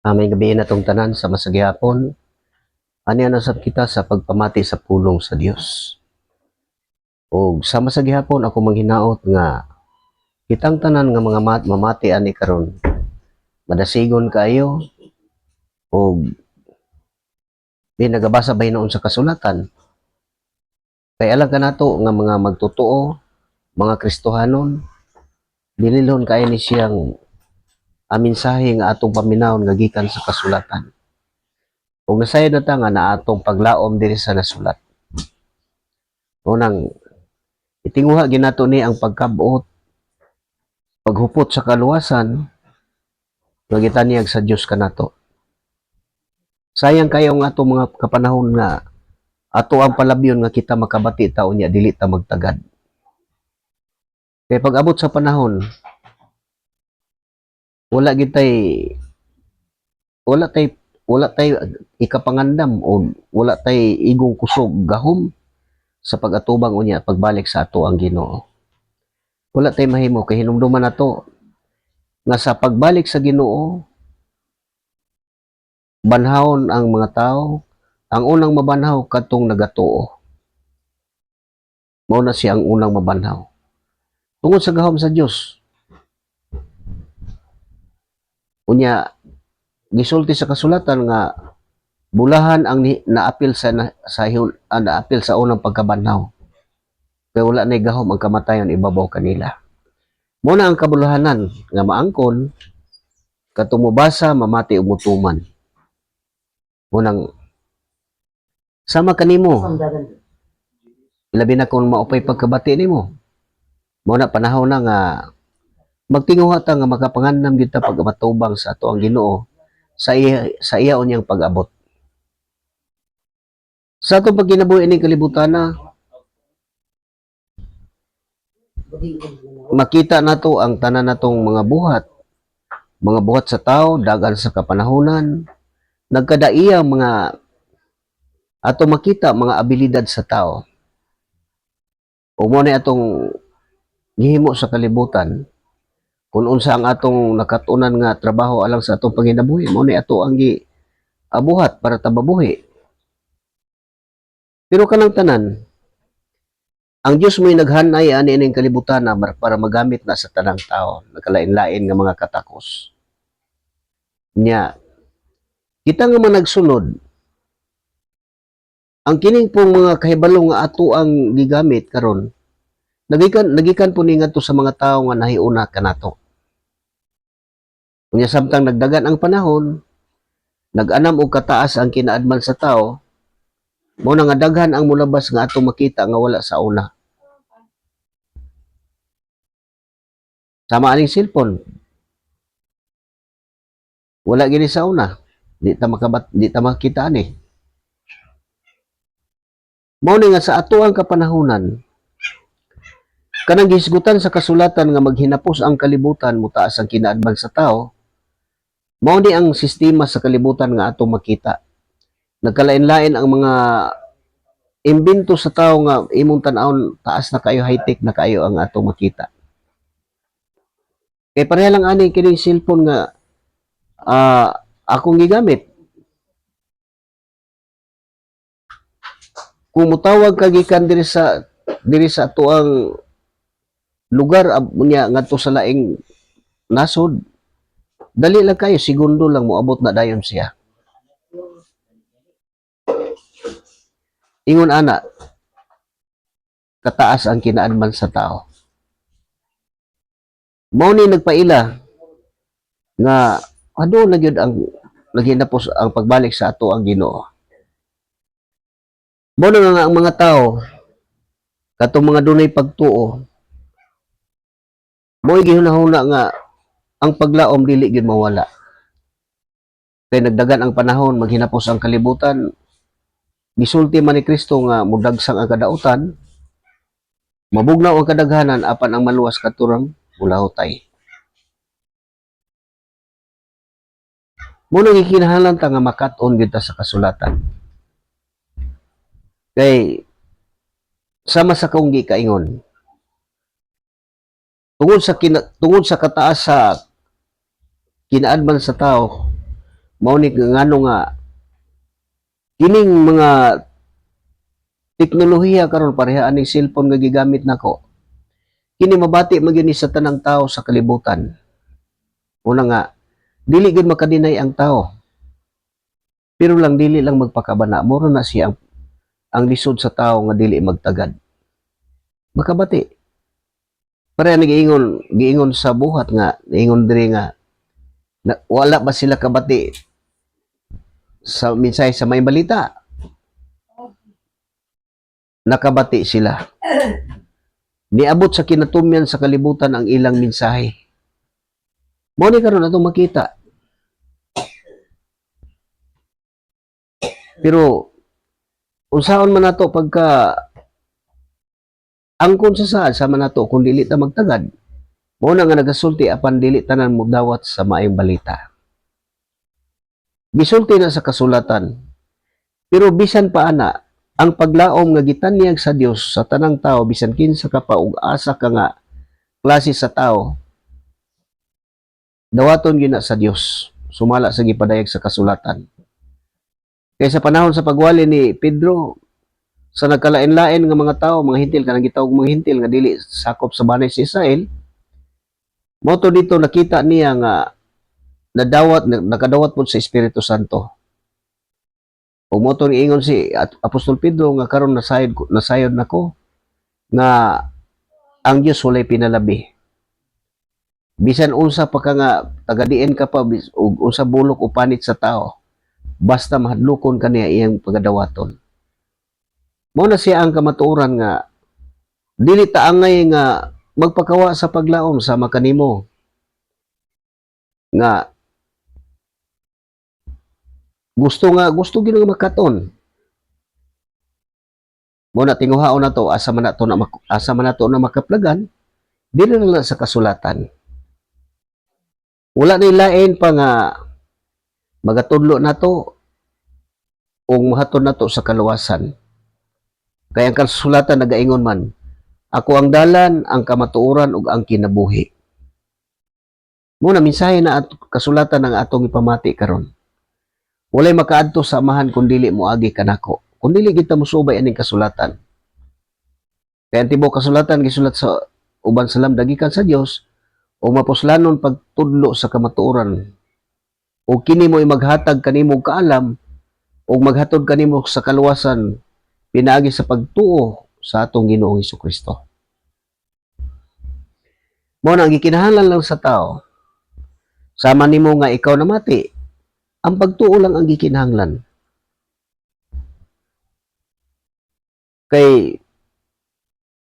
May gabi na tong tanan sa masagyapon. Ani nasab kita sa pagpamati sa pulong sa Dios. O sa masagyapon ako manghinaot nga kitang tanan nga mga mamati ani karon. Madasigon kayo o di nagabasa ba noon sa kasulatan. Kay alam ka nato nga mga magtotoo, mga Kristohanon, dinilhon kay ni siyang mensahe nga atong paminawon nga gikan sa kasulatan. Kung nasayod na ta nga na atong paglaom diri sa nasulat. Unang itinguha ginato ni ang pagkabuot, paghupot sa kaluwasan, nga gitanyag sa Dios kanato. Sayang kayo nga ato mga kapanahon nga ato ang palabyon nga kita makabati ta unya dili ta magtagad. Kay pag abot sa panahon, wala gitay wala tay ikapangandam o wala tay igong kusog gahom sa pagatubang unya pagbalik sa ato ang Ginoo. Wala tay mahimo kay hinumduman nato nga sa pagbalik sa Ginoo banhawon ang mga tao. Ang unang mabanhaw katong nagatuo. Mao na siya ang unang mabanhaw. Tungod sa gahom sa Dios. Unya gisulti sa kasulatan nga bulahan ang naapil naapil sa unang pagkabanhaw. Kay wala nay gahom ang kamatayon ibabaw kanila. Mao na ang kabulahanan nga maangkon katong mobasa mamati ug mutuman. Munang sama kanimo. Labi na kung maupay pagkabati nimo. Mao na panahon na nga magtinguha ta nga makapangandam gyud ta pagmatubang sa ato ang Ginoo sa iya unyang pag-abot. Sa atong pagkinabuhi ining kalibutan na makita nato ang tanan natong mga buhat sa tao dagan sa kapanahunan, nagkadaiyang mga ato makita mga abilidad sa tao. O mo ni atong gihimo sa kalibutan kung unsa ang atong nakatunan nga trabaho alang sa atong panginabuhi, mo ni ato ang abuhat para tababuhi. Pero kanang tanan, ang Dios mo'y naghanay ani ining kalibutan na para magamit na sa tanang tao, nagkalain-lain nga mga katakos. Nya, kita nga man nagsunod, ang kining pong mga kahibalo nga ato ang gigamit karon, nagikan po ni ngadto sa mga tao nga nahiuna kanato. Kunya samtang nagdagan ang panahon, nag-anam og kataas ang kinaadman sa tao, mo na nga daghan ang mulabas nga ato makita nga wala sa una. Sama aning cellphone. Wala gini sa una. Di ta makita ani. Mao ni nga sa ato ang kapanahunan, kanang gisgutan sa kasulatan nga maghinapos ang kalibutan mutaas ang kinaadman sa tao, mao ni ang sistema sa kalibutan nga ato makita. Nagkalain-lain ang mga imbento sa tao nga imong tan-awon taas na kayo, high-tech na kayo ang ato makita. Kay pareha lang ani kining cellphone nga akong gigamit. Kung mutawag ka gikan diri sa atuang lugar unya ngadto sa laing nasod, dali lang kayo, segundo lang moabot na dayon siya. Ingon ana, kataas ang kinaadman sa tao. Mao ni nagpaila nga na gyud ang naghinapos ang pagbalik sa ato ang Ginoo. Mao na nga ang mga tao katong mga dunay pagtuo, mo'y gihunahuna nga ang paglaom dili gyud mawala. Kay nagdagan ang panahon, maghinapos ang kalibutan, gisulti man ni Kristo nga mudagsang ang kadautan, mabugnaw ang kadaghanan apan ang maluwas katurang bulahutay. Muna gikinahanglan ta nga makat-on gyud ta sa kasulatan. Kay sama sa kong gikaingon, tungod sa kataas sa kinaadman sa tao mao ni ngano nga kining mga teknolohiya karon pareha aning cellphone nga gigamit nako. Kini mabati man gyud ni sa tanang tao sa kalibutan. Una nga dili gyud makadinay ang tao. Pero lang dili lang magpakabana. Mura na siya ang lisod sa tao nga dili magtagad. Makabati. Pareha giingon sa buhat nga, giingon diri nga wala ba sila kabati sa mensahe sa may balita? Nakabati sila. Niabot sa kinatumyan sa kalibutan ang ilang mensahe. Mo ni karon atong makita. Pero unsaon man nato pagka angkon sa saan sa man nato kung dili ta magtagad. Mao na nga nagasulti apan dili tanan mo dawat sa maayong balita. Gisulti na sa kasulatan. Pero bisan pa ana, ang paglaom nga gitanyag sa Dios sa tanang tao bisan kinsa ka pa ug asa ka nga klase sa tao, dawaton gyud na sa Dios sumala sa gipadayag sa kasulatan. Kaya sa panahon sa pagwali ni Pedro sa nagkalain-lain nga mga tao, mga hintil kanang gitawag mga hintil nga dili sakop sa banay sa Israel, moto dito nakita niya nga nakadawat po sa Espiritu Santo. O moto ni ingon si Apostol Pedro nga karon nasayod nako nga ang Dios walay pinalabi. Bisan unsa pa ka nga tagadiin ka pa ug unsa bulok o panit sa tao, basta mahadlokon kaniya iyang pagadawaton. Mao na siya ang kamatuoran nga dili ta angay nga magpakawa sa paglaom sa makanimo nga gusto gyud nga makaton. Mo na tinguhaon na to asa man nato na makaplagan dili na sa kasulatan. Wala na lain pa nga magatudlo nato o mahatod nato sa kaluwasan. Kaya ang kasulatan nagaingon man, ako ang dalan, ang kamatuoran ug ang kinabuhi. Mo na mensahe na kasulatan ang atong ipamati karon. Walay makaadto sa amahan kung dili moagi kanako. Kung dili kita musubay aning kasulatan. Kaya ang tibuok kasulatan gisulat sa uban sa lamdag gikan sa Dios o mapuslanon pagtudlo sa kamatuoran. O kini mo'y maghatag kanimo kaalam o maghatod kanimo sa kaluwasan pinaagi sa pagtuo sa atong Ginoong Hesukristo. Mo na ang gikinahanglan lang sa tao sama nimo nga ikaw namati, ang pagtuo lang ang gikinahanglan. Kay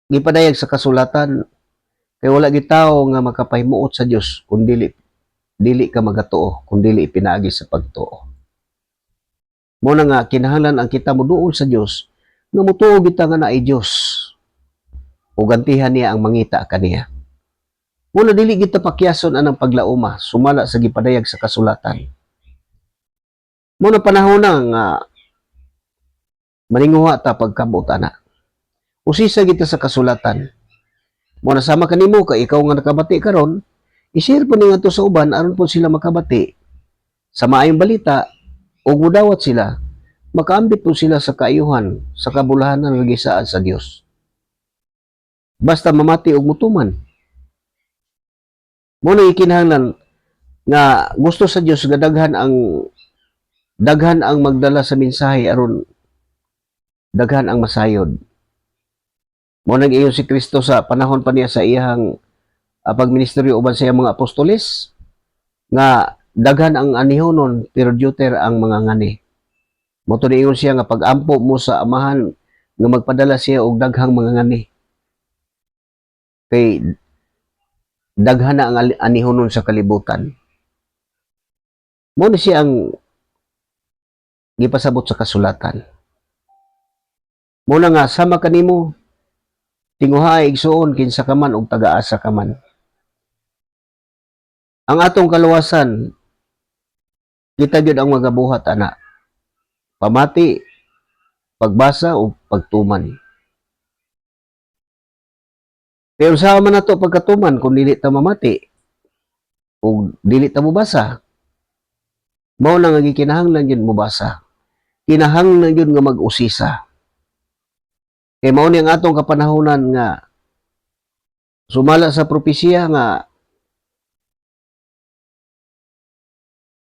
gipadayag sa kasulatan kay wala gyud tawo nga makapahimuot sa Dios kung dili ka magatuo, kung dili pinaagi sa pagtuo. Mo na nga kinahanglan ang kita moduol sa Dios nga motuo kita nga naay Dios. O gantihan niya ang mangita kaniya. Mo na dili kita pakyason anang paglauma sumala sa gipadayag sa kasulatan. Mo na panahon na nga maninguha ta pagkabot ana. Usisa kita sa kasulatan. Mo na sama kanimo kay ikaw nga nakabati karon, i-share po ninyo to sa uban aron po sila makabati sa maayong balita o mudawat sila, makaambit po sila sa kaayuhan, sa kabulahanan nga gisaad sa Dios. Basta mamati og mutuman. Mo na ikinahanglan nga gusto sa Dios nga daghan ang magdala sa mensahe aron daghan ang masayod. Mo nag-iyon si Kristo sa panahon pa niya sa iyang pagministeryo uban sa iyang mga apostoles nga daghan ang anihonon pero deuter ang mga ngani. Mo to niingon siya nga pag-ampo mo sa amahan nga magpadala siya og daghang mga ngani. Kay daghan na ang anihonon sa kalibutan. Mo ni siya ang gipasabot sa kasulatan. Mo na nga sama kanimo tinguha igsuon kinsa ka man og taga-asa ka man. Ang atong kaluwasan kita gyud ang magabuhat ana. Pamati, pagbasa o pagtuman. Pero sa man nato pagkatuman kung dili ta mamati? ug dili ta mobasa. Mao na nga gikinahanglan yun mobasa. Kinahanglan yun nga mag-usisa. Kay mao ni ang atong kapanahonan nga sumala sa propesiya nga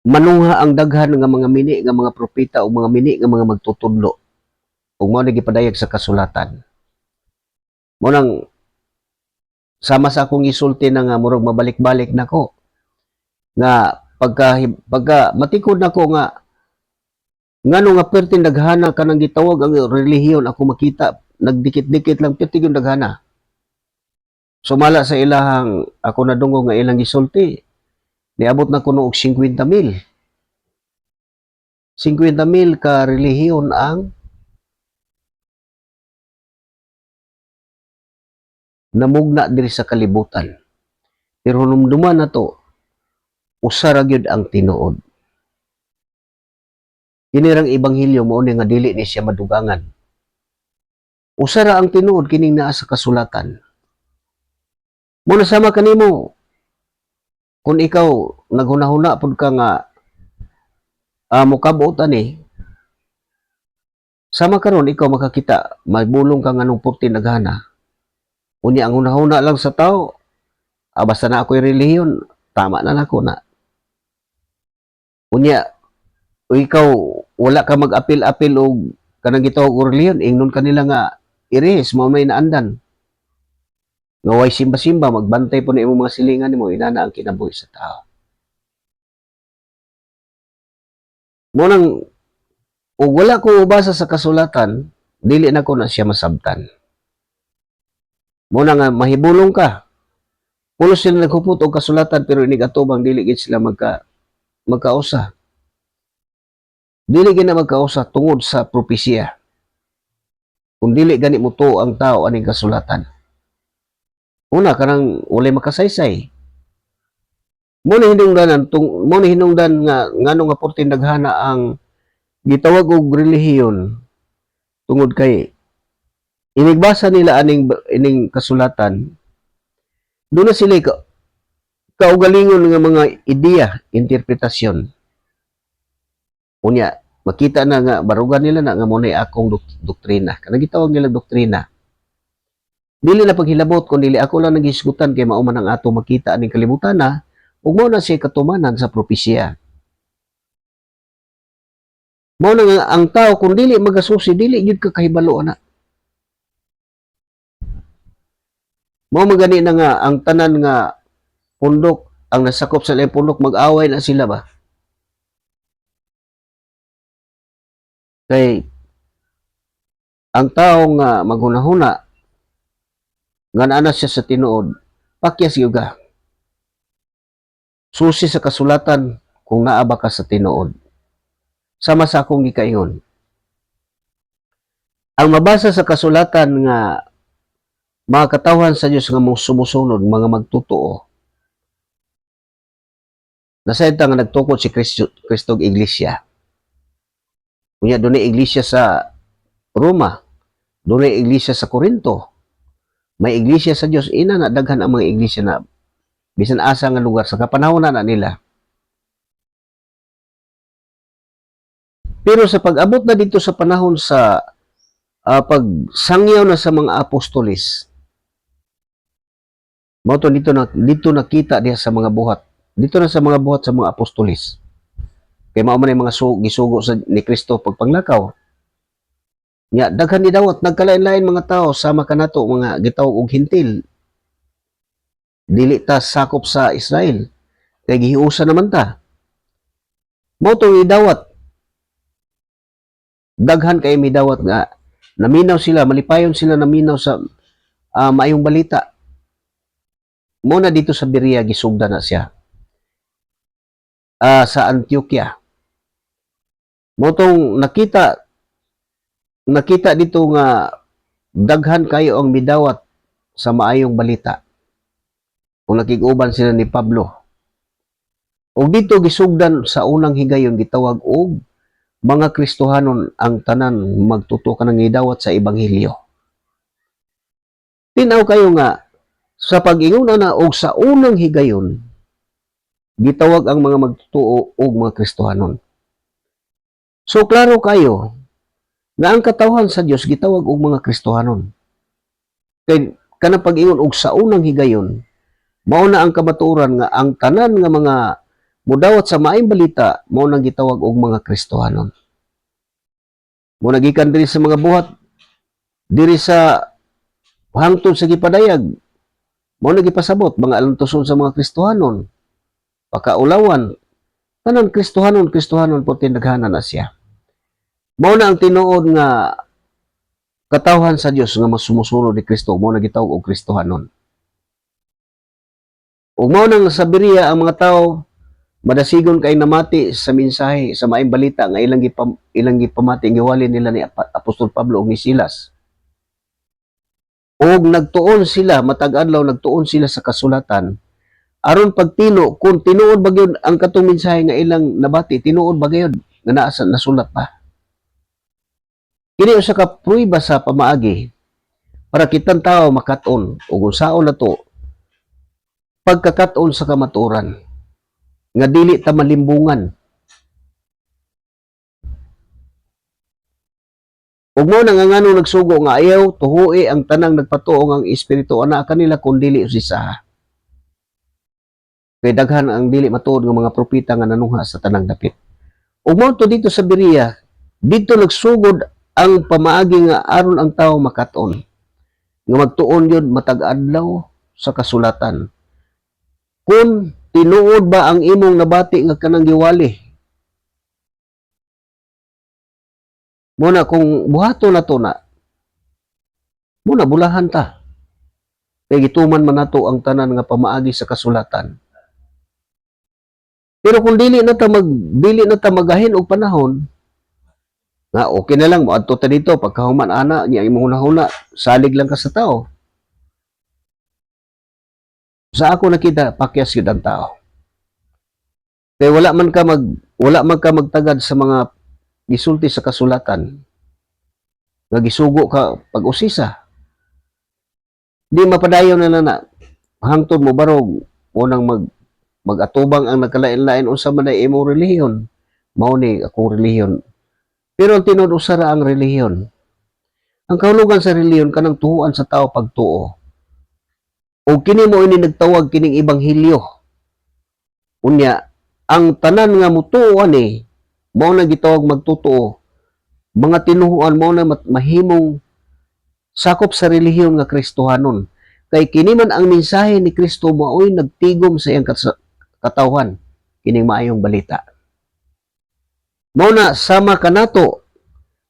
manungha ang daghan nga mga mini nga mga propeta o mga mini nga mga magtutudlo. Ug mao ni gipadayag sa kasulatan. Mao nang sama sa akong isulti na nga murag mabalik-balik nako nga pagka matikod nako nga ngano nga pertin daghana kanang gitawag ang relihiyon ako makita nagdikit-dikit lang perti yung daghana. Sumala sa ilahang ako nadunggo nga ilang gisulti niabot na kuno og 50,000. 50,000 ka relihiyon ang namugna diri sa kalibutan. Pero humduman na to, usa ra gyud ang tinuod. Kinirang ibanghilyo mao ni nga dili ni siya madugangan. Usa ra ang tinuod kining naa sa kasulatan. Muna sama kanimo kung ikaw naghunahuna pud ka nga mukabot ani sama karon ikaw makakita magbulong ka nganong purti naghana. Unya ang hunahuna lang sa tao basta na ako'y relihiyon tama na nako na. Unya o ikaw wala ka mag-apil-apil og kanang gitawag og relihiyon ingnon kanila nga iris mo may naandan. Nga way simba-simba magbantay po na imong mga silingan nimo inana ang kinabuhi sa tao. Mo nang ug wala ko ubasa sa kasulatan dili na ko na siya masabtan. Mo na nga mahibulong ka. Pulos sila naghupot og kasulatan pero inig atubang dili gid sila magkausa. Dili gid na magkausa tungod sa propesya. Kung dili gani mo tuo ang tao aning kasulatan. Una kanang walay makasaysay. Mo ni hinungdan nga ngano nga portin daghana ang gitawag og relihiyon tungod kay inigbasa nila ining kasulatan doon na sila kaugalingon nga mga ideya, interpretasyon. Unya, makita na nga barugan nila na nga muna akong doktrina. Kanang gitawag nila doktrina. Dili na paghilabot kung dili ako lang nagisgutan kay mao man ang ato makita aning kalibutan na ug mao na siya katumanan sa propesya. Mao na nga ang tao kung dili magasusi dili gyud ka kahibalo ana. Mao magani na nga ang tanan nga pundok ang nasakop sa ilang pundok mag-away na sila ba? Kay ang tao nga maghunahuna nga naa siya sa tinuod, pakyas yuga. Susi sa kasulatan kung naa ba ka sa tinuod. Sama sa akong gikaingon. Ang mabasa sa kasulatan nga mga katawhan sa Dios nga mong sumusunod, mga magtutuo. Nasayad nga nagtukod si Kristog Iglesia. Kunya doon iglesia sa Roma, doon iglesia sa Corinto. May iglesia sa Dios ina na daghan ang mga iglesia na bisan asa nga lugar sa kapanahon na nila. Pero sa pag-abot na dito sa panahon sa pagsangyaw na sa mga apostolis, mao to dito nakita diha sa mga buhat. Dito na sa mga buhat sa mga apostolis. Kay mao man mga gisugo sa ni Kristo pagpanglakaw. Nya daghan ni dawat nagkalain-lain mga tao sama kanato mga gitawag og hintil. Dili ta sakop sa Israel. Kay gihiusa naman ta. Mao to idawat. Daghan kay midawat nga naminaw sila, malipayon sila naminaw sa maayong balita. Mo na dito sa Berea gisugda na siya. Sa Antioquia. Mo tong nakita dito nga daghan kayo ang midawat sa maayong balita. Kung nakig-uban sila ni Pablo. O dito gisugdan sa unang higayon gitawag og mga Kristohanon ang tanan magtuto ka ng idawat sa Ebanghelyo. Tinaw kayo nga sa pag-inguna na og sa unang higayon gitawag ang mga magtutuo og mga Kristohanon. So klaro kayo nga ang katawhan sa Dios gitawag og mga Kristohanon. Kay kanang pag-ingon og sa unang higayon, mao na ang kamatuoran nga ang tanan nga mga mudawat sa maayong balita mao nang gitawag og mga Kristohanon. Mo nagikan diri sa mga buhat diri sa hangtod sa gipadayag mao na gipasabot mga alantuson sa mga Kristohanon, pakaulawan tanan Kristohanon po tinaghanan na siya. Mao na ang tinuod nga katawhan sa Dios nga sumusunod ni Kristo mao na gitawag og Kristohanon. Ug mao nang sa Berea ang mga tawo madasigon kay namati sa mensahe sa maayong balita nga ilang gipamati giwali nila ni Apostol Pablo ug ni Silas. Og nagtuon sila matag adlaw nagtuon sila sa kasulatan aron pagtino kung tinuod ba gyud ang katong mensahe nga ilang nabati tinuod ba gyud nga naa sa nasulat pa. Kini usa ka prueba sa pamaagi para kitang tao makat-on ug unsaon nato pagkakat-on sa kamatuoran nga dili ta malimbungan. Ug mao nang ngano nagsugo nga ayaw tuhoe ang tanang nagpatuo nga ang espiritu ana kanila kun dili usa. Kay daghan ang dili matuod nga mga propeta nga nanungha sa tanang dapit. Ug mao to dito sa Berea, dito nagsugod ang pamaagi nga aron ang tawo makat-on nga magtuon yun matag adlaw sa kasulatan. Kung tinuod ba ang imong nabati nga kanang giwali? Muna kung buhato na to na, muna bulahan ta. Kay gituman man nato ang tanan nga pamaagi sa kasulatan. Pero kung dili na ta magahin og panahon, nga okay na lang moadto ta dito pagkahuman ana niya imong hunahuna salig lang ka sa tao. Sa ako nakita pakyas gyud ang tao. Kay wala man ka magtagad sa mga gisulti sa kasulatan. Nga gisugo ka pag-usisa. Di mapadayon na hangtod mo barog unang mag-atubang ang nagkalain-lain unsa man ay imong relihiyon. Mao ni akong relihiyon. Pero ang tinud usara ang relihiyon. Ang kahulugan sa relihiyon kanang tuhuan sa tao pagtuo. O kini mo ini nagtawag kining ebanghelyo. Unya, ang tanan nga mutuo ani mao na gitawag magtutuo. Mga tinuhuan mao na mahimong sakop sa relihiyon nga Kristohanon. Kay kini man ang mensahe ni Kristo mao'y nagtigom sa iyang katawhan kining maayong balita. Mao na sama kanato,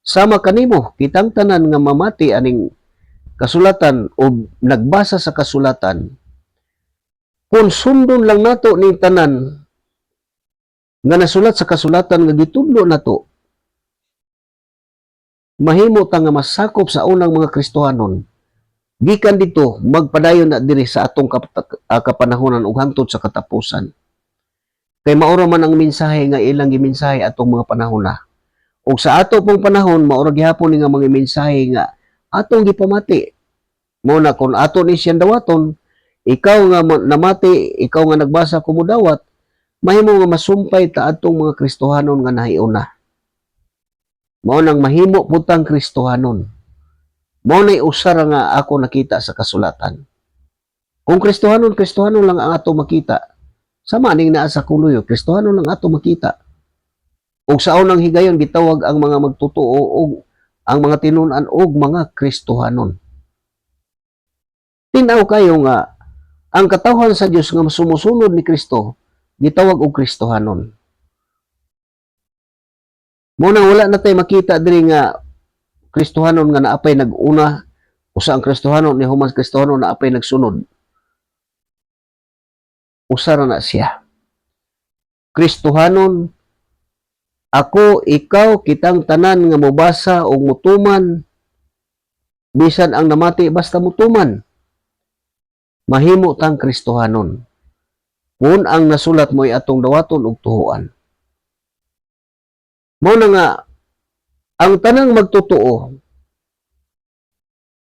sama kanimo kitang tanan nga mamati aning kasulatan o nagbasa sa kasulatan. Kung sundon lang nato ni tanan nga nasulat sa kasulatan nga gitudlo nato, mahimo ta nga masakop sa unang mga Kristohanon. Gikan dito magpadayon na diri sa atong kapanahonan ug hangtod sa katapusan. Kay maura man ang mensahe nga ilang gimensahe atong mga panahon na. Ug sa ato pong panahon maura gihapon nga mga mensahe nga atong gipamati. Mo na kung ato ni siyang dawaton, ikaw nga namati, ikaw nga nagbasa kumudawat, mahimo nga masumpay ta atong mga Kristohanon nga nahiuna. Mao nang mahimo putang Kristohanon. Mao nay usara nga ako nakita sa kasulatan. Kung Kristohanon lang ang ato makita. Sama ning naa sa kuluyo, Kristohanon lang ato makita. Ug sa unang higayon gitawag ang mga magtutuo og ang mga tinun-an og mga Kristohanon. Tinaw kayo nga ang katawhan sa Dios nga sumusunod ni Kristo gitawag og Kristohanon. Muna wala na tay makita diri nga Kristohanon nga naapay nag-una usa ang Kristohanon ni human Kristohanon naapay nagsunod. Usara na siya. Kristohanon, ako, ikaw, kitang tanan nga mobasa o mutuman, bisan ang namati basta mutuman. Mahimo tang Kristohanon. Kung ang nasulat mo'y atong dawaton og tuhuan. Mao na nga, ang tanang magtutuo,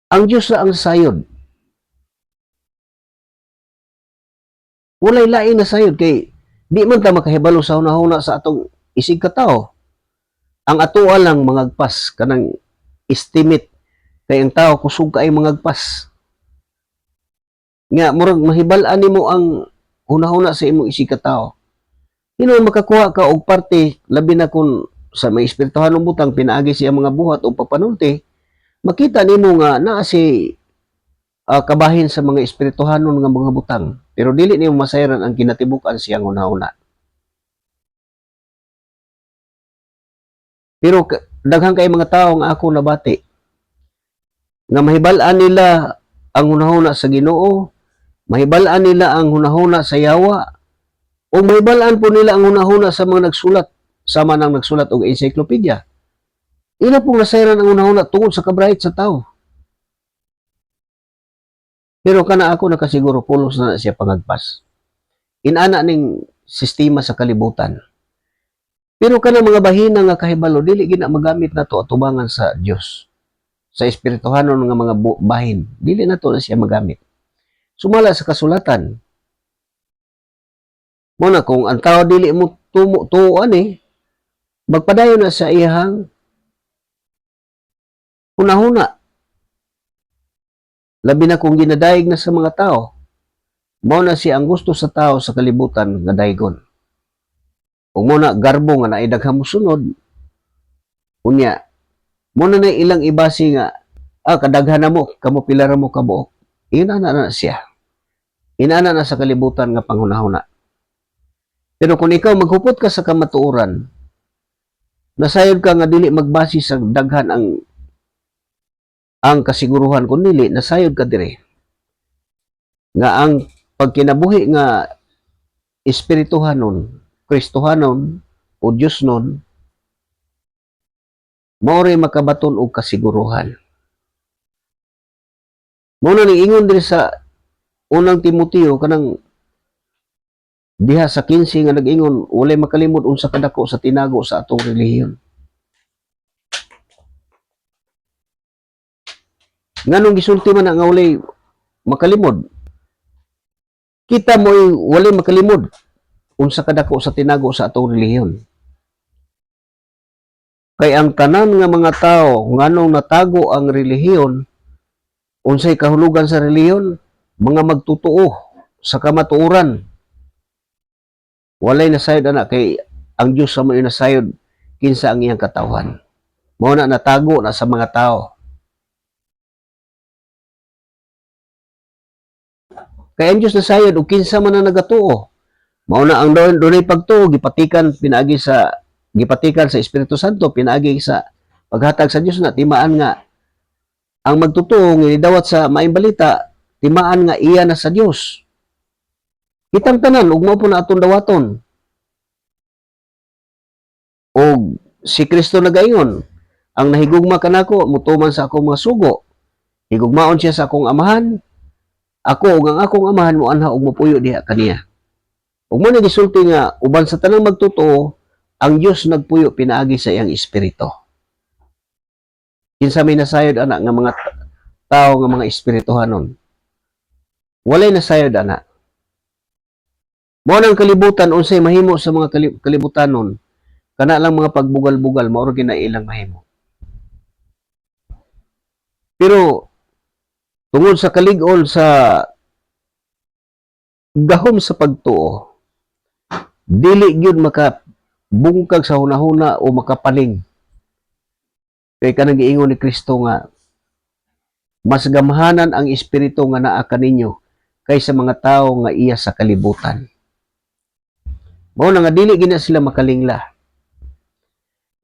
ang Diyos na ang sayod. Walay lain na sayod kay Di man ta makahibalo sa hunahuna sa atong isig katao. Ang atoa lang mangagpas kanang estimate kay ang tao kusog kaay mangagpas. Nga murag mahibal-an nimo ang hunahuna sa imong isig katao. Hinon makakuha ka og parte labi na kun sa may espirituhanong butang pinaagi siya mga buhat o papanulti, makita nimo nga naa si kabahin sa mga espirituhanon nga mga butang. Pero dili nimo masayran ang kinatibukan siyang hunahuna. Pero daghang kay mga tawo nga ako nabati nga mahibal-an nila ang hunahuna sa Ginoo, mahibal-an nila ang hunahuna sa yawa, o mahibal-an po nila ang hunahuna sa mga nagsulat, sama nang nagsulat og encyclopedia. Ila pong nasayran ang hunahuna tungod sa kabrahit sa tao. Pero kana ako nakasiguro pulos na siya pangagpas. Inana ning sistema sa kalibutan. Pero kana mga bahina nga kahibalo dili gina magamit nato atubangan sa Dios. Sa espirituhanon nga mga bahin, dili nato na siya magamit. Sumala sa kasulatan. Muna kung ang tao dili mo tuuan magpadayon na sa iyang hunahuna. Labi na kung ginadaig na sa mga tao, mao na siya ang gusto sa tao sa kalibutan nga daygon. Kung muna garbo nga naidaghang musunod, unya, muna na ilang ibasi nga, kadaghan na mo, kamo pilara mo kabuok. Inana na siya. Inana na sa kalibutan nga panghunahuna. Pero kung ikaw maghupot ka sa kamatuoran, nasayod ka nga dili magbasi sa daghan ang kasiguruhan kun dili nasayod ka dire nga ang pagkinabuhi nga espirituhanon, Kristohanon o Dios nun mao ray makabaton og kasiguruhan. Mao na ning ingon dire sa unang Timoteo kanang diha sa 15 nga nag-ingon walay makalimot unsa kadako sa tinago sa atong relihiyon. Nganong gisulti man nga walay makalimod? Kita mo walay makalimod unsa kadako sa tinago sa atong relihiyon. Kay ang tanan nga mga tao nganong natago ang relihiyon, unsay kahulugan sa relihiyon? Mga magtutuo sa kamatuoran. Walay nasayod ana kay ang Dios sa mo nasayod kinsa ang iyang katawhan. Mao na natago na sa mga tao. Kay ang Diyos nasayod o kinsa man na nagatuo. Mao na ang dunay pagtuo gipatikan sa Espiritu Santo pinaagi sa paghatag sa Dios na timaan nga ang magtutuo nga dawat sa maayong balita timaan nga iya na sa Dios. Kitang tanan ug mao po na aton dawaton. Og si Kristo nagaingon, ang nahigugma kanako mutuman sa akong mga sugo. Higugmaon siya sa akong amahan. Ako ug ang akong amahan mo anha og mopuyo diha kaniya. Ug mo gisulti nga uban sa tanang magtutuo, ang Dios nagpuyo pinaagi sa iyang espiritu. Kinsa may nasayod ana nga mga tao nga mga espirituhanon. Walay nasayod ana. Mao nang kalibutan unsay mahimo sa mga kalibutanon, kana lang mga pagbugal-bugal mao ra ginailang mahimo. Pero tungod sa kalig-on sa gahom sa pagtuo, dili gyud makabungkag sa hunahuna o makapaling. Kay kanang giingon ni Kristo nga mas gamhanan ang espiritu nga naa kaninyo kaysa mga tawo nga iya sa kalibutan. Mao na nga dili gina sila makalingla.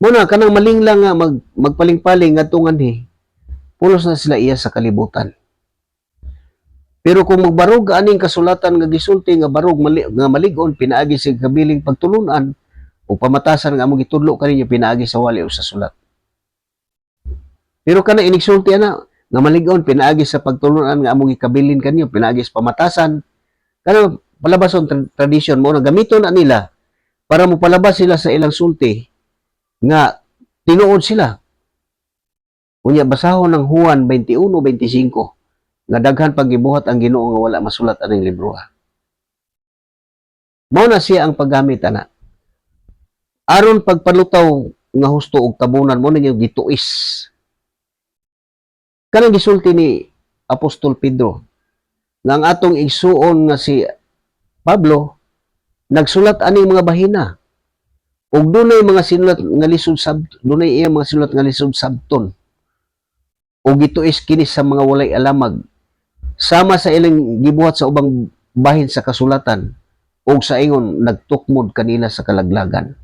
Mao na kanang malingla nga magpaling-paling ngadto nganhi, pulos na sila iya sa kalibutan. Pero kung magbarog aning kasulatan nga gisulti nga barog nga malig-on pinaagi sa kabiling pagtulunan o pamatasan nga among gitudlo kaninyo pinaagi sa wali o sa sulat. Pero kana inigsulti ana nga malig-on pinaagi sa pagtulunan nga among gikabilin kanyo pinaagi sa pamatasan kana palabason tradisyon mo na gamiton na nila para mo palabas sila sa ilang sulti nga tinuod sila. Unya basahon ng Juan 21:25 nga daghan pag gibuhat ang Ginoo nga wala masulat aning libro. Mao na siya ang paggamit ana. Aron pagpalutaw nga husto og tabunan mo na yung gituis. Kanang gisulti ni Apostol Pedro nga ang atong igsuon nga si Pablo nagsulat aning mga bahina ug dunay mga sinulat nga lisod dunay iya mga sinulat nga lisod sabton ug gituis kini sa mga walay alamag sama sa ilang gibuhat sa ubang bahin sa kasulatan ug sa ingon nagtukmod kanila sa kalaglagan.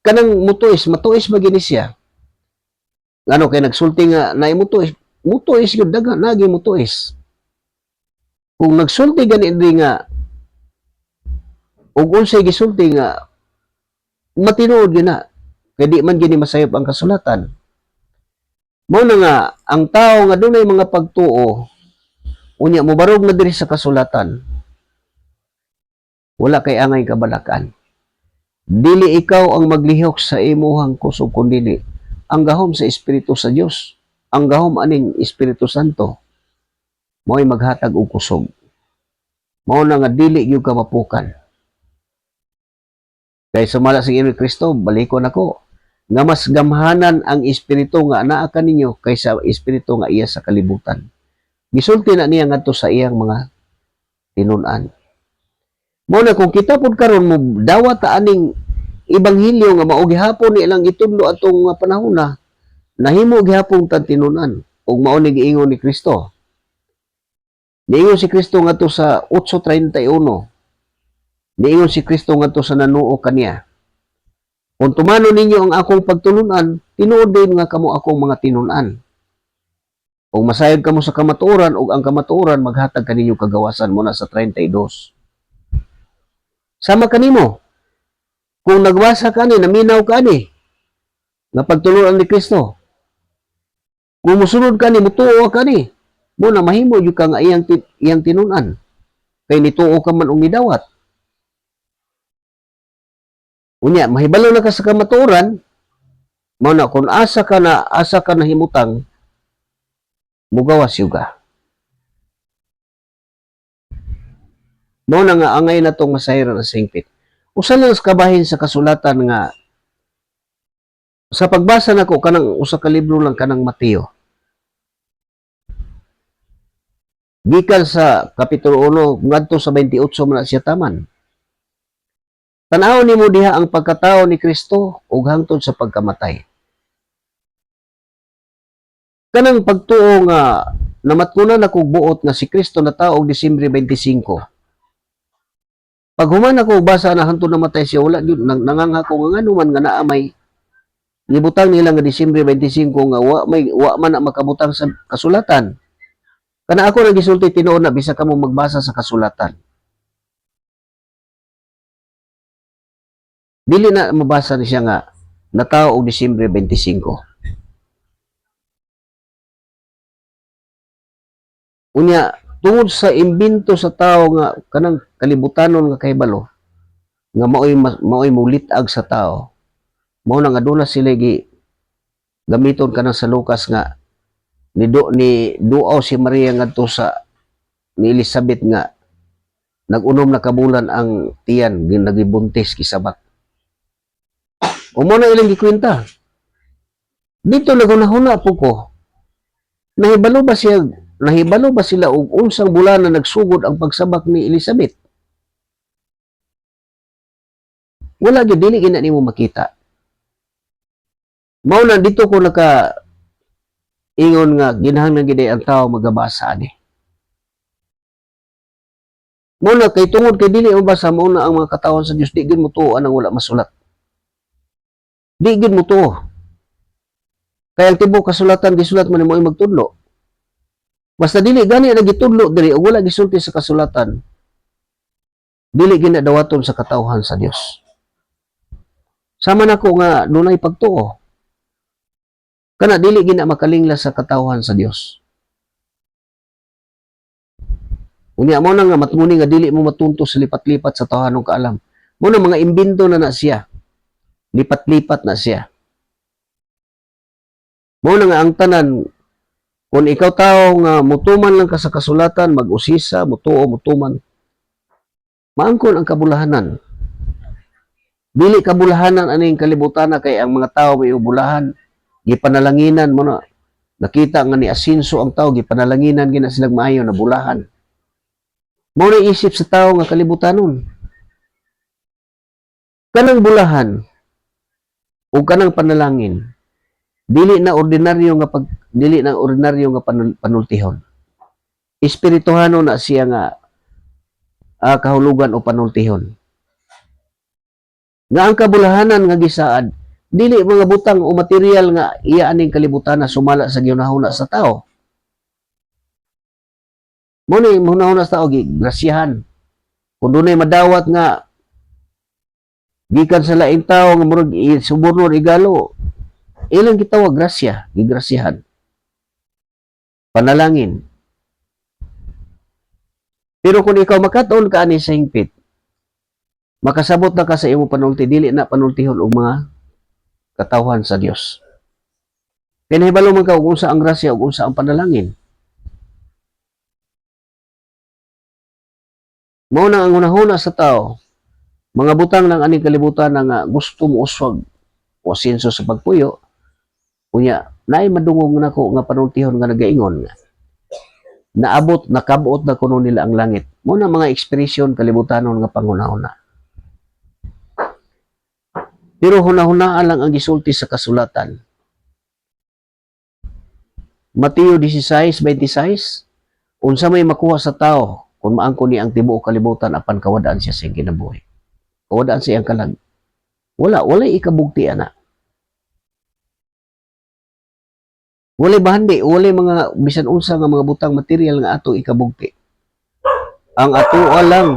Kanang matuis magini siya. Ano kay nagsulti nga mutuis gyud daga nagi mutuis. Kung nagsulti gani nga ug unsay gisulti nga matinuod gyud na kay di man gini masayop ang kasulatan. Mao na nga ang tao nga dunay mga pagtuo unya mobarog na diri sa kasulatan. Wala kay angay kabalakan. Dili ikaw ang maglihok sa imuhang kusog kundi ang gahom sa Espiritu sa Dios. Ang gahom aning Espiritu Santo mao'y maghatag og kusog. Mao na nga dili gyud ka mapukan. Kay sumala sa Ginoong Kristo, balikon ako nga mas gamhanan ang espiritu nga anaa kaninyo kaysa espiritu nga iya sa kalibutan. Gisulti na niya ngadto sa iyang mga tinun-an. Mao na kung kita pud karon mo dawat ta aning ibanghilyo nga mao gihapon ni ilang itudlo atong panahon na nahimo gihapon tan tinun-an ug mao ni giingon ni Kristo. Niingon si Kristo ngadto sa 8:31. Niingon si Kristo ngadto sa nanuo kaniya. Kung tumano ninyo ang akong pagtulunan, tinuod din nga kamo akong mga tinun-an. Kung masayod kamo sa kamatuoran ug ang kamatuoran maghatag kaninyo kagawasan mo na sa 32. Sama kanimo. Kung nagwasa ka ni, naminaw ka ni, nga pagtulunan ni Kristo. Kung musunod ka ni, mutuo ka ni, mo na mahimo yung ka nga iyang tinunan. Kay nituo ka man og nidawat. Unya, mahibalo na ka sa kamatuoran, mo na kung asa ka na himutang, mugawas yuga. Mo na nga angay na tong masayran na singpit. Usa lang sa kabahin sa kasulatan nga sa pagbasa nako kanang usa ka libro lang kanang Mateo. Gikan sa kapitulo 1 ngadto sa 28 man siya taman. Tan-aw nimo diha ang pagkatao ni Kristo ug hangtod sa pagkamatay. Kanang pagtuo nga namatkunan ako buot nga si Kristo na tao og Disyembre 25. Pag human ako basa na hantod namatay siya, wala gyud nanganga ko nga ngano man nga naa may gibutang nila nga Disyembre 25 nga wa man na makabutang sa kasulatan. Kana ako nagisulti tinuod na bisa kamo magbasa sa kasulatan. Dili na mabasa ni siya nga natao og Disyembre 25. Unya tungod sa imbento sa tao nga kanang kalibutanon nga kahibalo nga mao'y mulitag sa tao. Mao na nga dula sila gamiton kanang sa Lucas nga ni duaw si Maria ngadto sa ni Elizabeth nga nag-unom na kabulan ang tiyan nagibuntis kisabak. Umo na ilang gikwenta. Dito nagunahuna po ko. Nahibalo ba sila og unsang bulan na nagsugod ang pagsabak ni Elizabeth? Wala gyud dili gina nimo makita. Mao na dito ko ingon nga ginahanglan gid ang tao magabasa ani. Mao na kay tungod kay dili mabasa mao na ang mga katawan sa Dios di gyud mo tuo ang wala masulat. Di gyud mo tuo. Kaya ang tibuok kasulatan gisulat man mo magtudlo. Basta dili gani na gitudlo diri ug wala gisulti sa kasulatan. Dili ginadawaton sa katawhan sa Dios. Sama nako nga dunay pagtuo. Kana dili gina makalingla sa katawhan sa Dios. Unya mo na nga matmuni nga dili mo matunto sa lipat-lipat sa tawhanong kaalam. Mo na mga imbento na siya. Lipat-lipat na siya. Mo na nga ang tanan Kung ikaw tao nga mutuman lang ka sa kasulatan, mag-usisa, mutuo, mutuman, maangkon ang kabulahanan. Dili kabulahanan aning kalibutan na kay ang mga tao may bulahan, gipanalanginan mo na. Nakita nga ni asinso ang tao, gipanalanginan gina silang maayo na bulahan. Mao na isip sa tao nga kalibutanon. Kanang bulahan o kanang panalangin, dili na ordinaryo nga panultihon. Espirituhano na siya nga kahulugan o panultihon. Nga ang kabulahanan nga gisaad, dili mga butang o material nga iya aning kalibutan na sumala sa ginahuna sa tao. Muna hunahuna sa tao, grasyahan. Kung dunay madawat nga gikan sa laing tao nga murag suborno igalo, ilang gitawag grasya, gigrasyahan. Panalangin. Pero kung ikaw makatuon ka ani sa hingpit, makasabot na ka sa imong panulti, dili na panultihon og mga katawhan sa Dios. Pinahibalo man ka kung unsa ang grasya ug unsa ang panalangin. Mao na ang hunahuna sa tao, mga butang ng aning kalibutan na nga gusto mo uswag o asenso sa pagpuyo, unya naay madungog nako nga panultihon nga nagaingon nga naabot, nakabuot na kuno nila ang langit. Mao na mga ekspresyon kalibutanon nga panghunahuna. Pero hunahunaan lang ang gisulti sa kasulatan. Mateo 16:26, unsa may makuha sa tao kung maangkon ni ang tibuok kalibutan apan kawadaan siya sa kinabuhi. Kawadaan siya ang kalag. Wala ikabugti ana. Wala bahandi, wala mga bisan unsa nga mga butang material nga ato ikabugti. Ang ato lang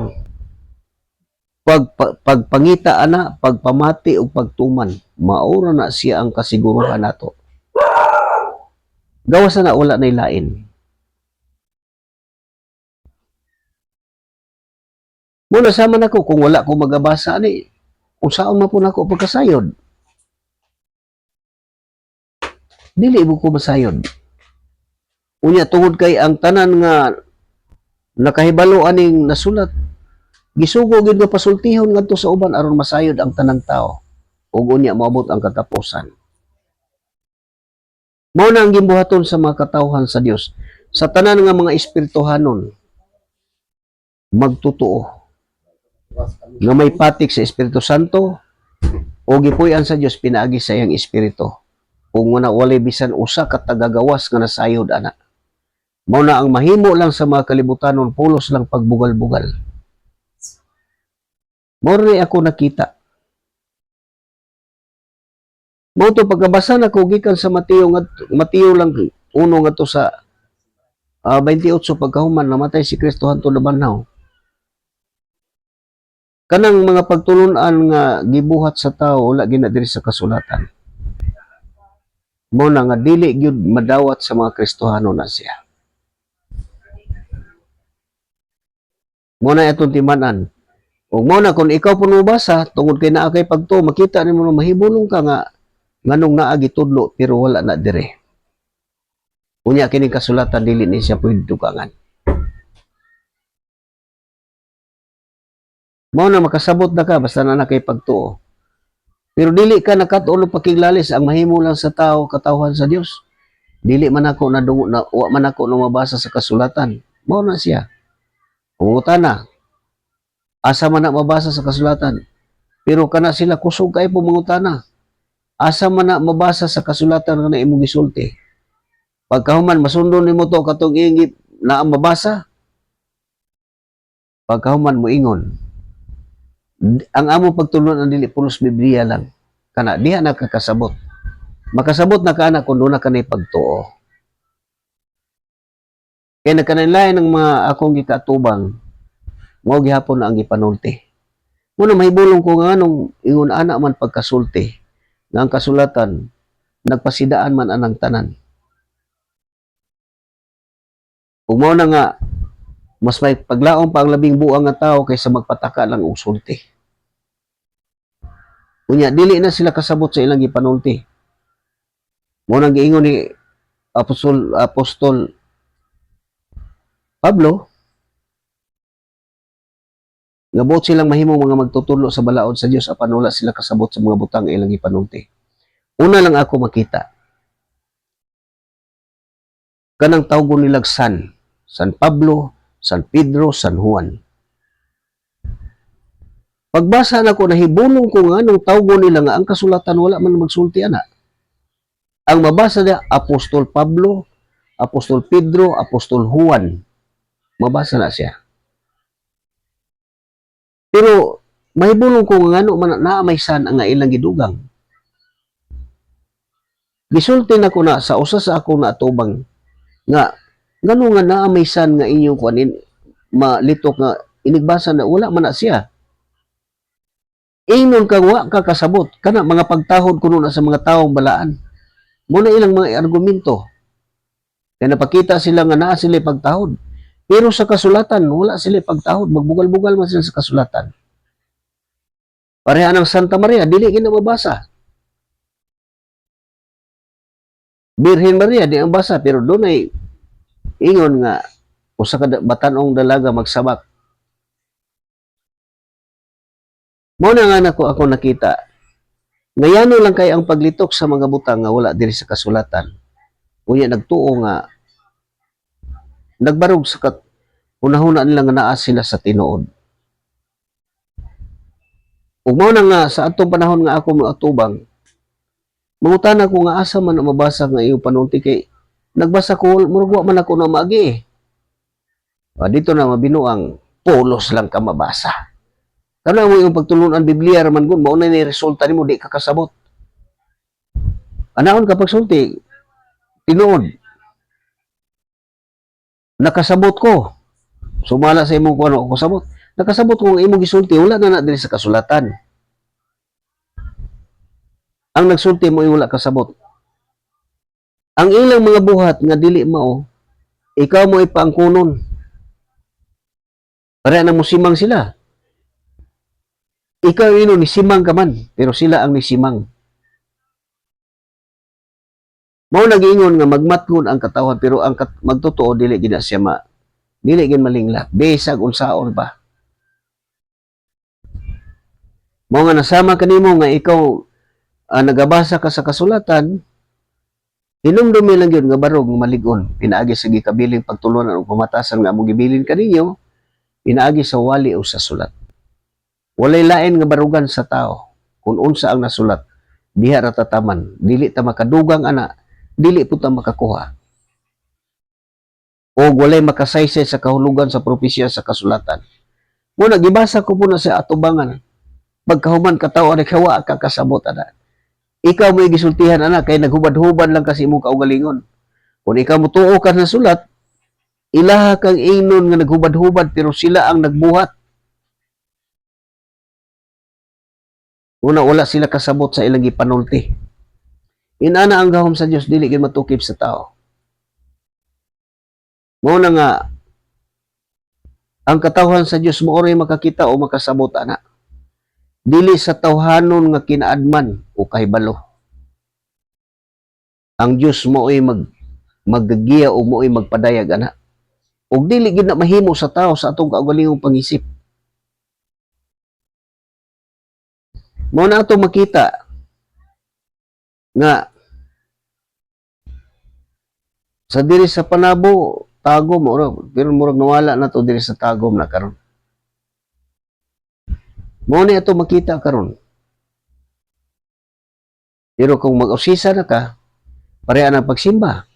pagpangita ana, pagpamati o pagtuman, maura na siya ang kasiguruhan nato. Gawas na wala na lain. Muna sama nako kung wala ko magabasa ani, kung saan man po nako pagkasayod. Dili mo ko masayod. Unya tungod kay ang tanan nga nakahibalo aning nasulat, gisugo gid nga pasultihon ngadto sa uban aron masayod ang tanang tao ug unya moabot ang katapusan. Mao na ang gimbuhaton sa mga katawhan sa Dios. Sa tanan nga mga espirituhanon, magtutuo nga may patik sa Espiritu Santo o gipuy-an sa Dios pinaagi sa iyang espiritu. Kung wala bisan usa ka tagagawas nga nasayod ana. Mao na ang mahimo lang sa mga kalibutanon, pulos lang pagbugal-bugal. Mao rin ako nakita. Mao to pagkabasa na ko gikan sa Mateo lang uno ngadto sa 28 pagkahuman namatay si Kristo hantud nabanhaw. Kanang mga pagtulunan nga gibuhat sa tao wala gina diri sa kasulatan. Mao na nga dili gyud madawat sa mga Kristohano na siya. Mao na atong timan-an. Ug mao na kung ikaw puno basa tungod kay naa kay pagtuo, makita nimo mahibulong ka nga nganong naa gitudlo pero wala na dire. Unya kining kasulatan dili ni siya pwede dugangan. Mao na makasabot na ka basta na kay pagtuo. Pero dili ka nakatulo pakiglalis ang mahimo lang sa tao katawhan sa Dios. Dili man ako nadungo na wa man ako mabasa sa kasulatan. Mao na siya. Pangutana. Asa man na mabasa sa kasulatan. Pero kana sila kusog kay pumangutana. Asa man na mabasa sa kasulatan nga imong gisulti. Pagkahuman masundon nimo to katong ingit na ang mabasa. Pagkahuman mo ingon. Ang amo pagtulon ang dili pulos Biblia lang. Kana diha na kakasabot. Makasabot na ka na kung doon na ka na ipagtuo. Kaya nagkanalayan ng mga akong gikatubang, mao gihapon na ang gipanulti. Muna mahibulong ko nga nung ingon ana man pagkasulti, nga ang kasulatan, nagpasidaan man anang tanan. Kung mao na nga, mas may paglaong pa ang labing buang nga tao kaysa magpataka lang og sulti. Unya, dili na sila kasabot sa ilang gipanulti. Mao nang giingon ni Apostol Pablo, nga buot silang mahimong mga magtutulo sa balaod sa Dios apan wala sila kasabot sa mga butang nga ilang ipanulti. Una lang ako makita kanang tawgon nilag San Pablo, San Pedro, San Juan. Pagbasa na ko, nahibulong ko nga nung tawgon nila nga ang kasulatan wala man magsulti ana. Ang mabasa niya, Apostol Pablo, Apostol Pedro, Apostol Juan. Mabasa na siya. Pero mahibulong ko nga ano man naa may san ang ilang gidugang. Gisulti na ko na sa usa sa ako na atubang nga ngano nga naa may san nga inyong kuanin malitok nga inigbasa na wala man na siya. Ingnon kang wa ka kasabot kana mga pagtahod kuno na sa mga taong balaan. Muna ilang mga argumento. Kaya napakita sila nga naa sila pagtahod. Pero sa kasulatan, wala sila pagtahod. Magbugal-bugal man sila sa kasulatan. Pareha ng Santa Maria, dili gina mabasa. Birhen Maria, di ang basa. Pero doon ay ingon nga, usa ka batanong dalaga magsabak. Muna nga ako nakita. Ngayano lang kay ang paglitok sa mga butang nga wala diri sa kasulatan. Unya nagtuo nga nagbarog sa unahuna nila nga naa sila sa tinuod. Ug mao na nga sa atong panahon nga ako moatubang, mangutana ko nga asa man mabasa nga iyong panulti kay nagbasa ko murag wa man ako na maagi. Dito na mabinuang pulos lang ka mabasa. Kana mo yung pagtulunan Biblia raman gun mao na ni resulta nimo di ka kasabot. Anaon ka pagsulti tinuod. Nakasabot ko. Sumala sa imong kuno ko sabot. Nakasabot ko ang imong gisulti wala na diri sa kasulatan. Ang nagsulti mo ay wala kasabot. Ang ilang mga buhat nga dili mao, ikaw mo ipaangkunon. Para na musimang sila. Ikaw ino ni simang ka man, pero sila ang nisimang. Mao nag-ingon nga magmatngon ang katawan pero ang magtotoo dili gina siya dili gid malingla bisag unsaon pa. Mao nga nasama kanimo nga ikaw nagabasa ka sa kasulatan, hinumdumi lang yun nga barog malig-on pinaagi sa gikabiling pagtulunan o pamatasan nga among gibilin kaninyo pinaagi sa wali o sa sulat. Walay lain nga barugan sa tao kung unsa ang nasulat diha ra tataman dili ta makadugang ana dili po ta makakuha. O walay makasaysay sa kahulugan sa propesya sa kasulatan. Muna, gibasa ko po na sa atubangan. Pagkahuman katawa na kawa kakasabot ana. Ikaw mo gisultihan ana kay naghubad-hubad lang kasi imong kaugalingon. Kung ikaw mo tuo ka na sulat, ilaha kang ingnon nga naghubad-hubad pero sila ang nagbuhat. Una, wala sila kasabot sa ilang gipanulti. Inana ang gahom sa Dios dili gid matukip sa tao. Mao na nga ang katawhan sa Dios maoray makakita o makasabot ana. Dili sa tawhanon nga kinaadman o kahibalo. Ang Dios maoy maggagiya o maoy magpadayag ana. Ug dili gid na mahimo sa tao sa atong kaugalingong pangisip. Mao na ato makita nga sa diri sa panabo tagom pero murag nawala na to diri sa tagom na karon. Mao ni ato makita karon. Pero kung mag-usisa na ka, pareha na pagsimba.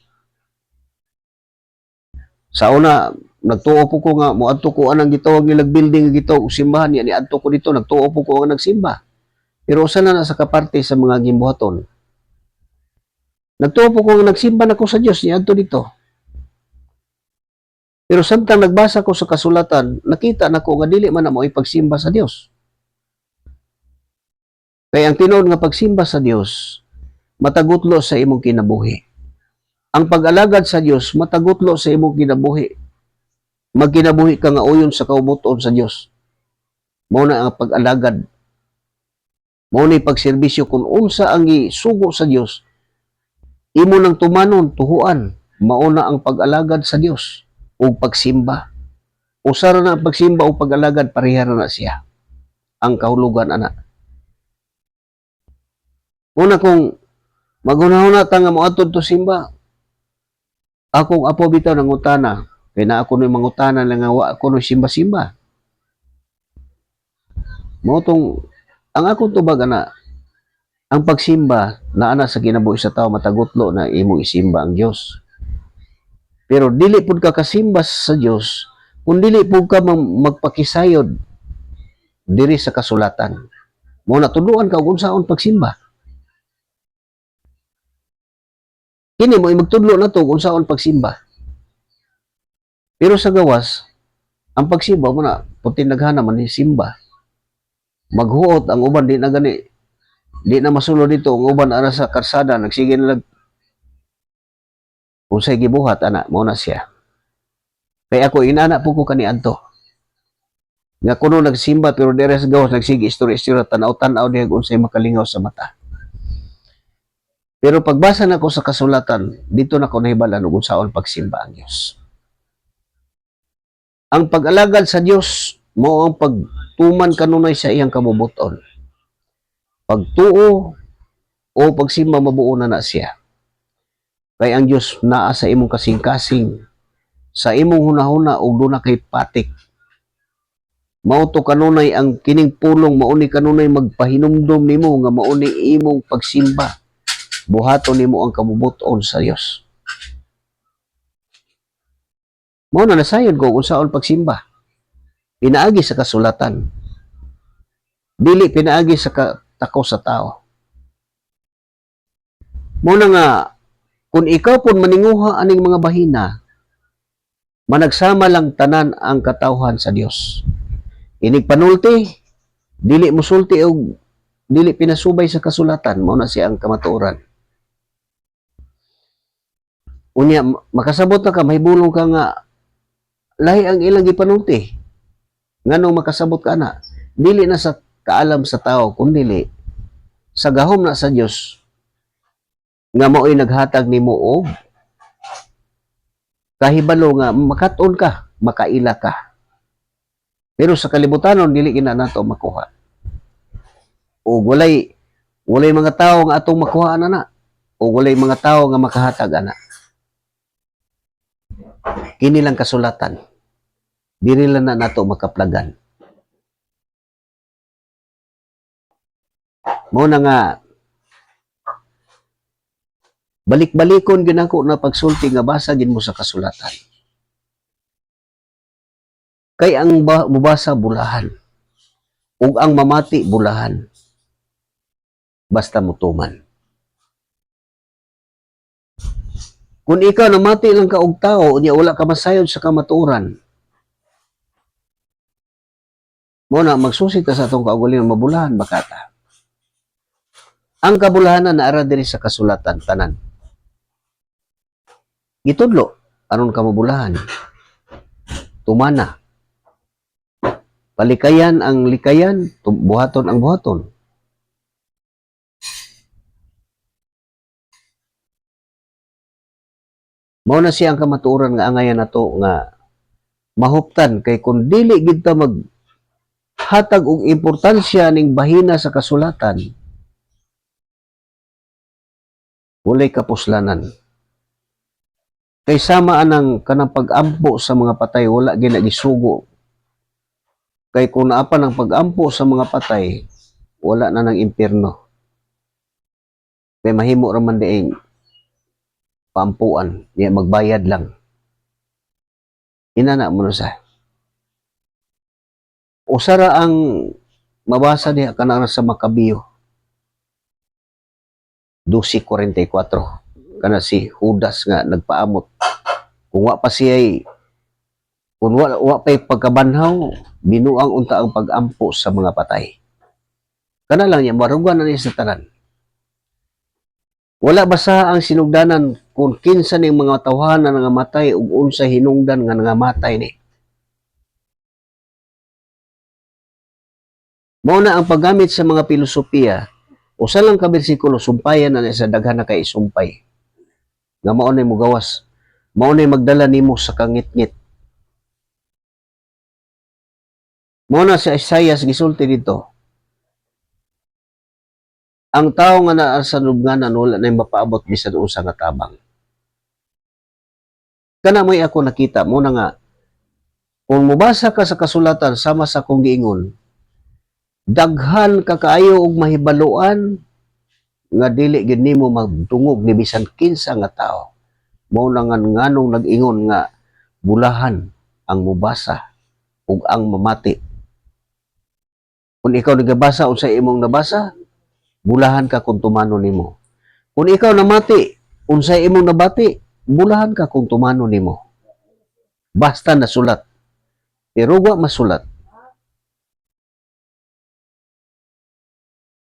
Sa una, nagtuo po ko nga, muadto ko anang gitawag nilag building gitawag simbahan yan, niadto ko dito, nagtuo po ko nga nagsimba. Pero usa na sa kaparte sa mga gimbuhaton. Nagtuo po ko nga nagsimba na ko sa Dios, niadto dito. Pero samtang nagbasa ko sa kasulatan, nakita na ko nga dili man na mo ipagsimba sa Dios. Kaya ang tinuod nga pagsimba sa Dios, matagutlo sa imong kinabuhi. Ang pag-alagad sa Dios, matagutlo sa imong kinabuhi. Magkinabuhi ka nga uyon sa kaubuton sa Dios. Mao na ang pag-alagad. Mao na pagserbisyo kung unsa ang isugo sa Dios. imo nang tumanon tuhuan mauna ang pag-alagad sa Dios o pagsimba. Usa ra na ang pagsimba o pag-alagad, pareha na siya ang kahulugan ana. Muna kung maghunahuna ta nga moadto to simba, akong apo bitaw nangutana, kay na ako no mangutana lang nga wa ako no simba-simba. Mao tong ang akong tubag ana, ang pagsimba naa na sa kinabuhi sa tao matagutlo na imong isimba ang Dios. Pero dili pud ka kasimba sa Dios kung dili pud ka magpakisayod diri sa kasulatan. Mo na tuluan ka kung unsaon pagsimba. Kini mo magtudlo na to kung unsaon pagsimba. Pero sa gawas, ang pagsimba mo na putin naghana man ni simba. Maghuot ang uban di na gani, di na masulod dito ang uban ara sa karsada nagsige na unsay gibuhat ana mo na siya. Kay ako inana po ko kaniadto. Nga kuno nagsimba pero dire sa gawas nagsige istorya-istorya tanaw-tanaw diha unsay makalingaw sa mata. Pero pagbasa nako sa kasulatan, dito na ko nahibalan kung saon pagsimba ang Dios. Ang pag-alagad sa Dios mao ang pagtuman kanunay sa iyang kamubuton. Pagtuo o pagsimba mabuo na siya. Kay ang Dios naa sa imong kasing-kasing, sa imong hunahuna ug duna kay patik. Mao to kanunay ang kining pulong, mauni kanunay magpahinumdom nimo nga mauni imong pagsimba. Buhaton nimo ang kamubuton sa Dios. Mao na nasayod ko kung saon pagsimba. Pinaagi sa kasulatan. Dili pinaagi sa takaw sa tao. Mao na nga kung ikaw pun maninguha aning mga bahina, managsama lang tanan ang katawhan sa Dios. Inig panulti, dili musulti og dili pinasubay sa kasulatan, mao na siya ang kamatuoran. Unya makasabot na ka, mahibulong ka nga lahi ang ilang gipanulti. Nganong makasabot ka na, dili na sa kaalam sa tao, kundi sa gahom na sa Dios nga mao'y naghatag nimo og kahibalo nga makaton ka, makaila ka. Pero sa kalibutanon dili gina nato makuha. O walay mga tawo nga atong makuha na. O walay mga tawo nga makahatag ana. Kini lang kasulatan. Dili lang na nato makaplagan. Mao na nga balik-balikon gyud ako na pagsulti nga basa gid mo sa kasulatan. Kay ang mubasa bulahan ug ang mamati bulahan basta mutuman. Kung ikaw namati lang ka og tao unya wala ka masayod sa kamatuoran, mo na magsusi ta sa atong kaugalingon mabulahan bakata. Ang kabulahanan naara diri sa kasulatan tanan. Gitudlo aron ka mabulahan. Tumana. Palikayan ang likayan, buhaton ang buhaton. Mao na siya ang kamatuoran nga angayan nato nga mahuptan kay kun dili gid ta maghatag og importansya ning bahina sa kasulatan, walay kapuslanan. Kay sama anang kanang pag-ampo sa mga patay wala ginagisugo. Kay kung naapan ang pag-ampo sa mga patay, wala na ng impyerno. Kay mahimo ra man diing paampuan, niya magbayad lang. Inana mo na sa. Usara ang mabasa diha kana sa Makabiyo 12:44. Kana si Judas nga nagpaamot. Kung wa pa siya kung wa pa'y pagkabanhaw, binuang unta ang pag-ampo sa mga patay. Kana lang niya, marugan na niya sa tanan. Wala basa ang sinugdanan kung kinsa ning mga tawhanan nga matay ug unsa hinungdan nga nangamatay ni. Mao na ang paggamit sa mga filosofiya, usa lang ka bersikulo sumpayan na sa daghan na kay isumpay. nga mao nay mo gawas, mao nay magdala nimo sa kangit-ngit. Mao na si Isaias gisulti dito. Ang tao nga naa sa lubnganan wala nay mapaabot bisan unsa nga tabang. Kana mo'y ako nakita mo na nga kung mubasa ka sa kasulatan sama sa kong giingon, daghan ka kaayo og mahibaluan nga dili gid nimo magdungog ni bisan kinsa nga tao. Mao na nga nganong nag-ingon nga bulahan ang mubasa ug ang mamati. Kung ikaw nagabasa unsay imong nabasa, bulahan ka kung tumano nimo. Kung ikaw namati, unsay imong nabati, bulahan ka kung tumano nimo. Basta nasulat. Pero wa masulat,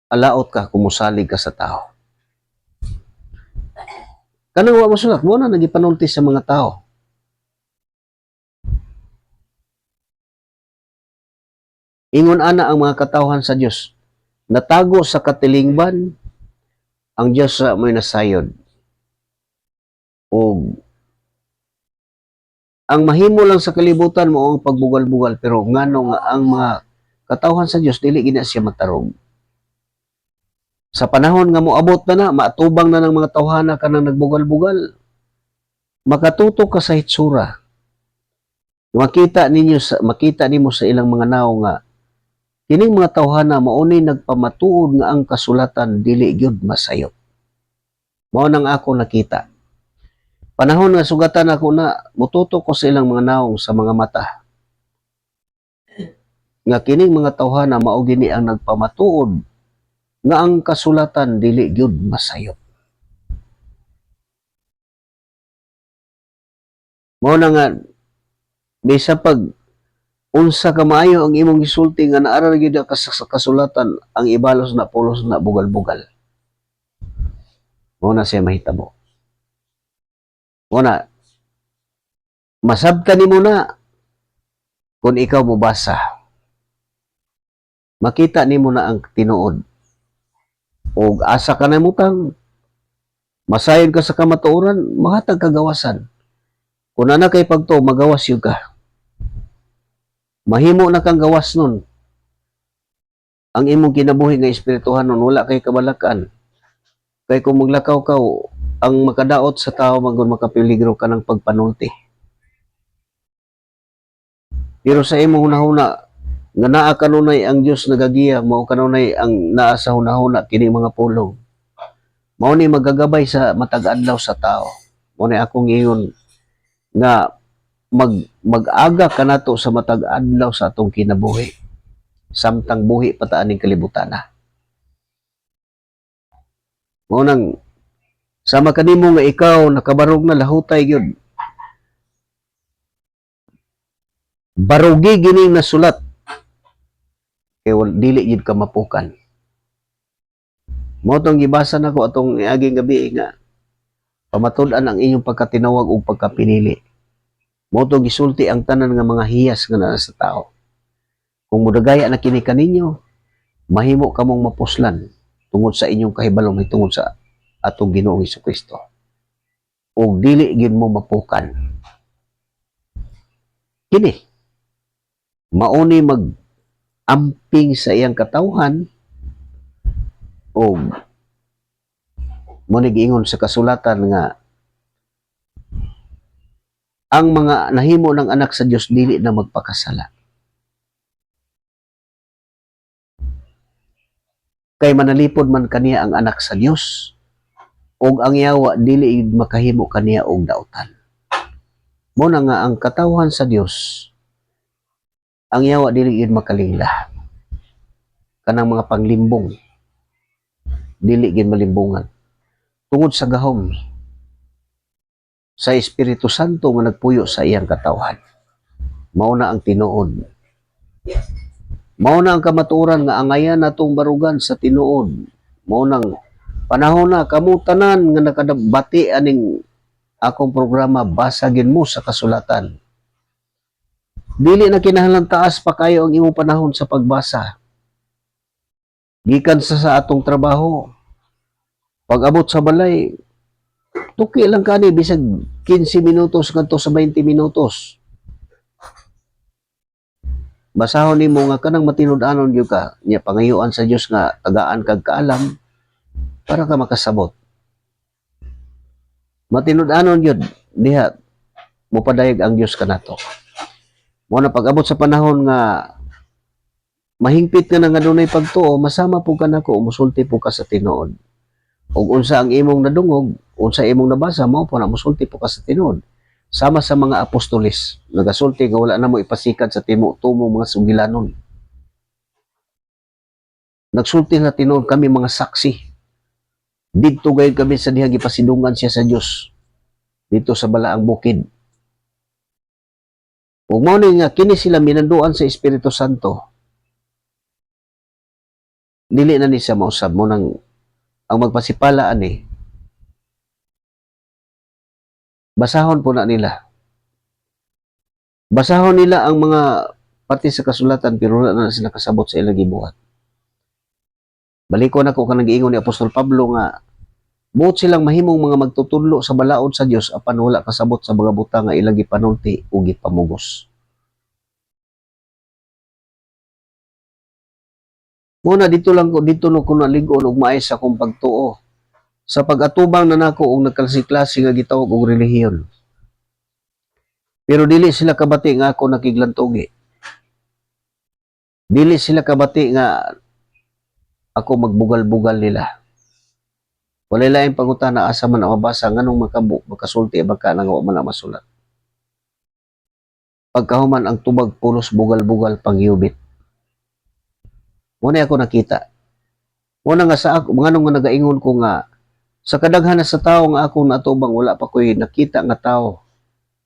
alaot ka kung musalig ka sa tao. Kanang wa masulat, mo na nagipanulti sa mga tao. Ingon ana ang mga katawhan sa Dios, natago sa katilingban ang Dios sa may nasayod. O ang mahimo lang sa kalibutan mo ang pagbugal-bugal, pero ngano nga ang mga katawhan sa Dios dili gina siya matarong. Sa panahon nga moabot na matubang na ng mga tawhana kanang nagbugal-bugal, makatuto ka sa hitsura. Makita nimo sa ilang mga naong nga kining mga tawhana mauni nagpamatuod nga ang kasulatan dili gyud masayop. Mao nang ako nakita. Panahon nga sugatan ako na mututo ko sa ilang mga naong sa mga mata. Nga kining mga tawhana mao gini ang nagpamatuod nga ang kasulatan dili gyud masayop. Mao na nga bisa pag unsa ka maayo ang imong gisulti nga naaral gyud ka sa kasulatan, ang ibalos na pulos na bugal-bugal. Mao na siya mahitabo. Mao na masabtan nimo na kung ikaw mobasa. Makita nimo na ang tinuod. O asa ka na mutang masayod ka sa kamatuoran, mahatag kagawasan. Kung ana kay pagto magawas yun ka. Mahimo na kang gawas nun. Ang imong kinabuhi nga espirituhan nun, wala kay kabalakan. Kay kung maglakaw ka, ang makadaot sa tao magun makapiligro ka ng pagpanulti. Pero sa imong hunahuna, nga naa kanunay ang Dios nagagiya, mao kanunay ang naa sa hunahuna kini mga pulong. Mao ni magagabay sa matag adlaw sa tao. Mao ni akong ingon nga mag-aga kanato sa matag adlaw sa atong kinabuhi. Samtang buhi pataan ning kalibutan na. Mao nang sama kanimo nga ikaw nakabarog na lahutay gyud. Barugi gining nasulat. Kay dili gyud ka mapukan. Mao tong gibasa nako atong iaging gabi nga pamatud-an ang inyong pagkatinawag o pagkapinili. Mao tong gisulti ang tanan nga mga hiyas nga naa sa tao. Kung mudagaya na kini kaninyo, mahimo kamong mapuslan tungod sa inyong kahibalom tungod sa atong Ginoong Hesukristo. O dili gyud mo mapukan. Kini mauni mag-amping sa iyang katawhan o mo giingon sa kasulatan nga ang mga nahimo ng anak sa Dios dili na magpakasala. Kay manalipod man kaniya ang anak sa Dios ug ang yawa dili makahimo kaniya og dautan. Mo na nga ang katawhan sa Dios, ang yawa dili gid makalingla. Kanang mga panglimbong dili gid malimbungan tungod sa gahom sa Espiritu Santo nga nagpuyo sa iyang katawhan. Mao na ang tinuod. Mao na ang kamatuoran nga angayan natong barugan sa tinuod. Mao nang panahon na kamo tanan nga nakadabati aning akong programa, basagin mo sa kasulatan. Dili na kinahanglan taas pa kayo ang imong panahon sa pagbasa. Gikan sa atong trabaho, pag abot sa balay, Tuki lang kani bisag 15 minutos ngadto sa 20 minutos. Basahon nimo nga kanang matinud-anon gyud ka, nya pangayuan sa Dios nga tagaan kag kaalam para ka makasabot. Matinud-anon gyud diha mopadayag ang Dios kanato. Mo na pag-abot sa panahon nga mahingpit ka na nga dunay pagtuo, masama po ka nako, musulti po ka sa tinuod. Ug unsa ang imong nadungog, unsa imong nabasa, mao po na musulti po ka sa tinuod. Sama sa mga apostoles, nagasulti nga wala na mo ipasikat sa tumo mga sugilanon. Nagsulti na tinuod kami mga saksi. Didto gayud kami sa diha gipasidungan siya sa Dios. Dito sa balaang bukid. Ug mao ni nga kini sila minanduan sa Espiritu Santo. Dili na ni siya mausab mo nang ang magpasipala ani. Basahon po na nila. Basahon nila ang mga parte sa kasulatan pero wala na sila kasabot sa ilang gibuhat. Balikon ako kanang giingon ni Apostol Pablo nga buot silang mahimong mga magtutudlo sa balaod sa Dios apan wala kasabot sa mga butang nga ilang gipanulti ug gipamugos. Muna dito no ko naligon og maay sa akong pagtuo. Sa pag-atubang na nako og nagklase-klase nga gitawag og relihiyon. Pero dili sila kabati nga ako nakiglantugi. Dili sila kabati nga ako magbugal-bugal nila. Walay laing pangutana asa man ang mabasa nganong makasulti baka nang wa man masulat. Pagkahuman ang tubag pulos bugal-bugal pangyubit. Muna ako nakita. Muna nga sa ako, nganong nga nagaingon ko nga sa kadaghan sa tao nga ako natubang wala pa ko'y nakita nga tao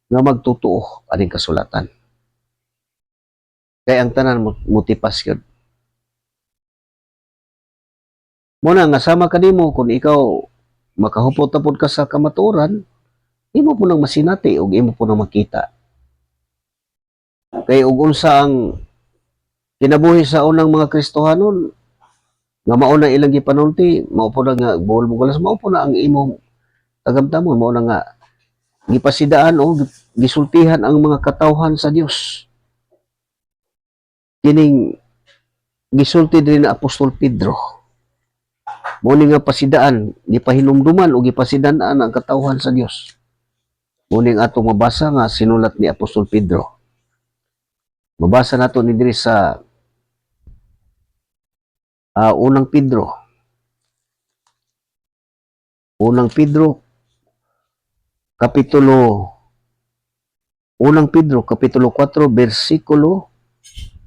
nga magtutuo aning kasulatan. Kaya ang tanan mutipas yun. Muna nga sama ka nimo kung ikaw makahupot-tapod ka sa kamaturan, imo po nang masinati o imo po nang makita. Kaya ug unsa ang kinabuhi sa unang mga Kristohanon, nga mauna ilang gipanulti, mao po na nga buhol-buholas, mao po na ang imong tagamtamon, mao na nga gipasidaan o gisultihan ang mga katawhan sa Dios. Kining gisulti din na Apostol Pedro. Mao ni nga pasidaan, gipahinumduman o gipasidaan ang katawhan sa Dios. Mao ni atong mabasa nga sinulat ni Apostol Pedro. Mabasa nato ni diri sa unang Pedro. Unang Pedro kapitulo 4 bersikulo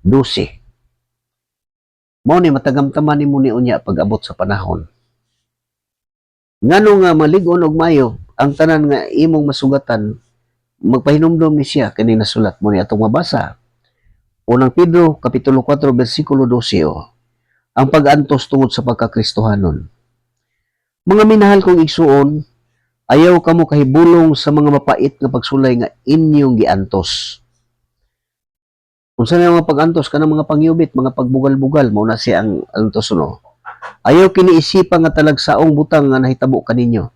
12. Mao ni matagamtaman nimo ni unya pag-abot sa panahon. Ngano nga malig-on og mayo ang tanan nga imong masugatan magpahinumdom ni siya kini nasulat mo ni atong mabasa. Unang Pedro kapitulo 4 bersikulo 12. Ang pag-antos tungod sa pagkakristohanon. Mga minahal kong igsuon, ayaw kamo kahibulong sa mga mapait nga pagsulay nga inyong giantos. Kung saan mga pag-antos ka ng mga pangyubit, mga pagbugal-bugal, mao na siya ang antos no. Ayaw kiniisipan nga talagsaong butang nga nahitabo kaninyo.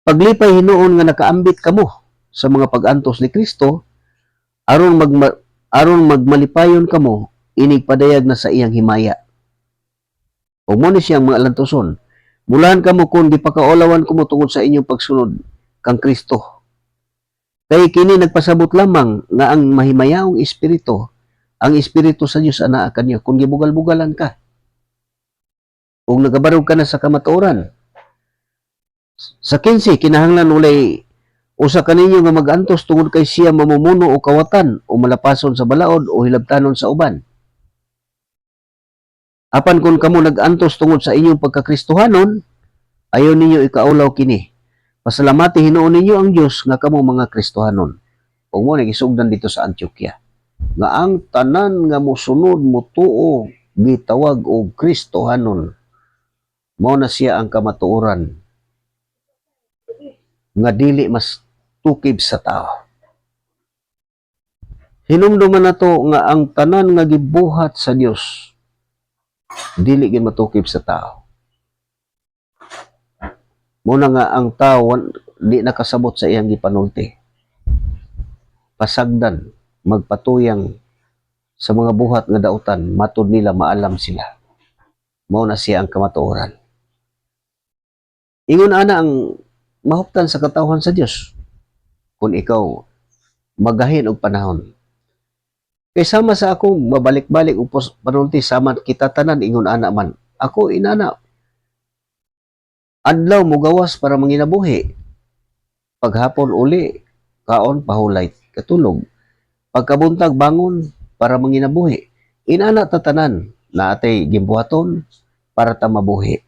Paglipay hinuon nga nakaambit kamo sa mga pag-antos ni Kristo, aron magmalipayon kamo, inig padayag na sa iyang himaya. O mo ni siyang mga lantuson. Mulahan kamo kung di pakaulawan ko mo tungod sa inyong pagsunod kang Kristo. Kay kini nagpasabot lamang nga ang mahimayaong espiritu, ang espiritu sa Dios anaa kanyo kung gibugal-bugalan ka. Kung nagabarog ka na sa kamatuoran. Sa 15 kinahanglan ulay usa kaninyo nga magantos tungod kay siya mamumuno o kawatan o malapason sa balaod o hilabtanon sa uban. Apan kung kamo nag-antos tungod sa inyong pagkakristohanon, ayaw ninyo ikaulaw kini. Pasalamati hinuon ninyo ang Dios nga kamo mga Kristohanon. Ug mo nagisugdan dito sa Antioquia. Nga ang tanan nga mosunod motuo gitawag og Kristohanon. Mao na siya ang kamatuoran nga dili mas tukib sa tao. Hinumduman nato nga ang tanan nga gibuhat sa Dios dili gid matukib sa tao. Muna nga ang tao di nakasabot sa iyang gipanulti. Pasagdan, magpatuyang sa mga buhat nga dautan, matud nila maalam sila. Mao na siya ang kamatuoran. Ingon ana ang mahuptan sa katawhan sa Dios kung ikaw magahin og panahon. Kay sama sa akong mabalik-balik og panulti sama kita tanan ingon ana man. Ako inana adlaw mo gawas para manginabuhi. Paghapon uli kaon pahulay katulog. Pagkabuntag bangon para manginabuhi. Inana ta tanan na atay gimbuhaton para ta mabuhi.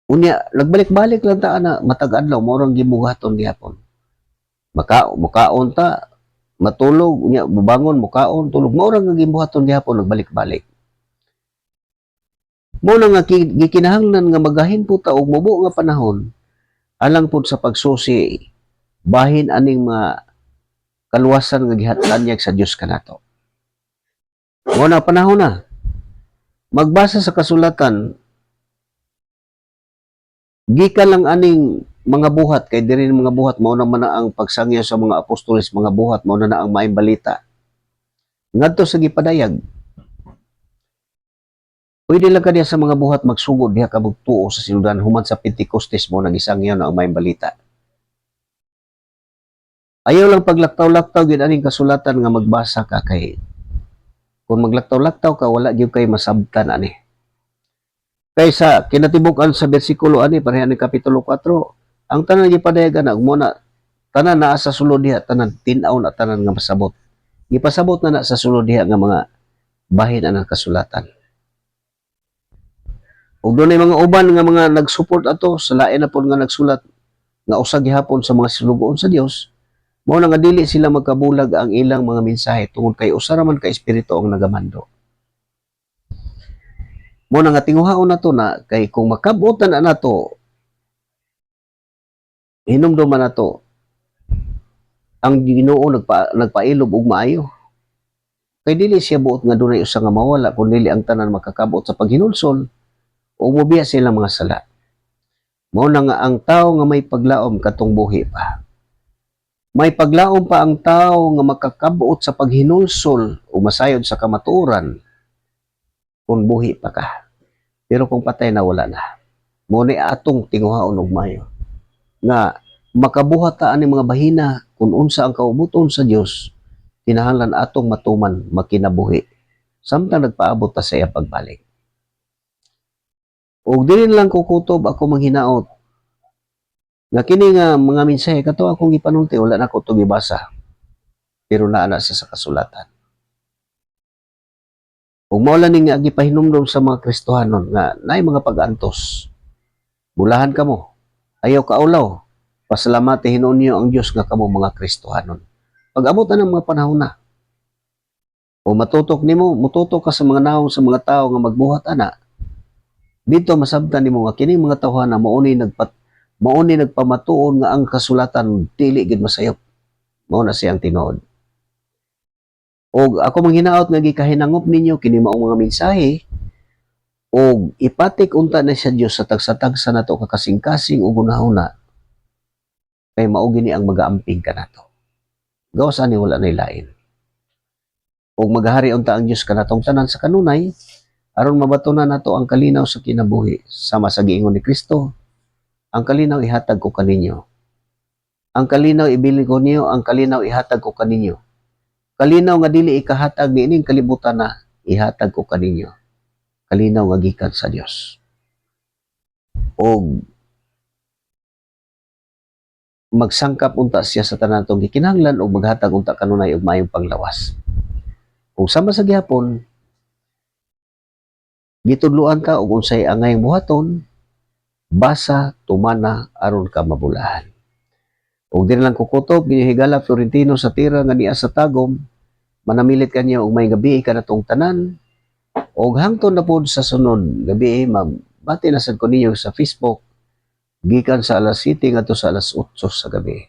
Unya nagbalik-balik lang ta ana matag adlaw mo rang gibuhaton gihapon. Mukaon ta matulog unya bubangon mukaon tulog mao ra nga gimbuhaton gihapon nagbalik-balik. Mao na nga gikinahanglan nga magahin po ta og mubo nga panahon alang pud sa pagsusi bahin aning mga kaluwasan nga gihatanyag sa Dios kanato. Mao na panahon na magbasa sa kasulatan gikan lang aning mga buhat kay diri mga buhat mao na man ang pagsangyo sa mga apostoles mga buhat mao na ang maayong balita ngadto sa gipadayag. Pwede lang kaniya sa mga buhat magsugod diha kabugtuo sa sinudaan human sa Pentecostes mo nagisangyo na ang maayong balita. Ayaw lang paglaktaw-laktaw gid aning kasulatan nga magbasa ka kay kung maglaktaw-laktaw ka wala gyud kay masabtan ani. Kaysa kinatibuk-an sa bersikulo ani pareha ni kapitulo 4 ang tanan gipadayagan na muna tanan naa sa sulod diha tanan tin-aw na tanan nga masabot. Gipasabot na sa sulod diha nga mga bahin anang kasulatan. Ug dunay mga uban nga mga nagsupport ato sa lain na pod nga nagsulat nga usa gihapon sa mga sinugoon sa Dios. Mao na nga dili sila magkabulag ang ilang mga mensahe tungod kay usa ra man ka espiritu ang nagamando. Mao na nga tinguhaon nato na kay kung makabutan na nato hinumduman nato ang Ginoo nagpailob og maayo. Kay dili siya buot nga dunay usa nga mawala kun dili ang tanan makakabot sa paghinulsol o mobiya sila mga sala. Mao na nga ang tao nga may paglaom katong buhi pa. May paglaom pa ang tao nga makakabuot sa paghinulsol o masayod sa kamatuoran kung buhi pa ka. Pero kung patay na wala na. Mao ni atong tinguhaon og maayo nga makabuhat ta ani mga bahina kung unsa ang kaubuton sa Dios kinahanglan atong matuman makinabuhi samtang nagpaabot ta sa iya pagbalik. Og dili lang ko kutob ako manghinaot nga kini nga mga mensahe kato akong gipanulti wala na ko to gibasa pero naa na sa kasulatan. Ug mao lang nga gipahinumdom sa mga Kristohanon nga naay mga pag-antos. Bulahan kamo, ayaw kaulaw. Pasalamati hinuon niyo ang Dios nga kamo mga Kristohanon. Pag-abot na ng mga panahon na. O matutok nimo, mututok ka sa mga naong sa mga tao nga magbuhat ana. Dito masabtan nimo nga kining mga tawhana mauni nagpamatuon nga ang kasulatan dili gid masayop. Mao na siyang tinuod. Og ako manghinaot nga gikahinangop ninyo kini maong mga mensahe og ipatik unta na sa Dios sa tagsa-tagsa nato kakasing-kasing ug unahuna kay mao gini ang magaamping kanato. Gawas ani wala nay lain. Og maghari unta ang Dios kanatong tanan sa kanunay aron mabatunan nato ang kalinaw sa kinabuhi sama sa giingon ni Kristo. Ang kalinaw ihatag ko kaninyo. Ang kalinaw ibili ko niyo, ang kalinaw ihatag ko kaninyo. Kalinaw nga dili ikahatag niining kalibutan na ihatag ko kaninyo. Kalinaw nga gikan sa Dios. Og magsangkap unta siya sa tanan tong gikinahanglan og maghatag unta kanunay og maayong panglawas. Kung sama sa gihapon gitudloan ka og unsay angay buhaton, basa tumana aron ka mabulahan. Og dili lang kukutob ginihigala Florentino sa tira nga niya sa tagom, manamilit kaniya og may gabi kanatong tanan. Og hangtod na pod sa sunod gabi mabati na sad ko ninyo sa Facebook gikan sa alas 7 ngadto sa alas 8 sa gabi.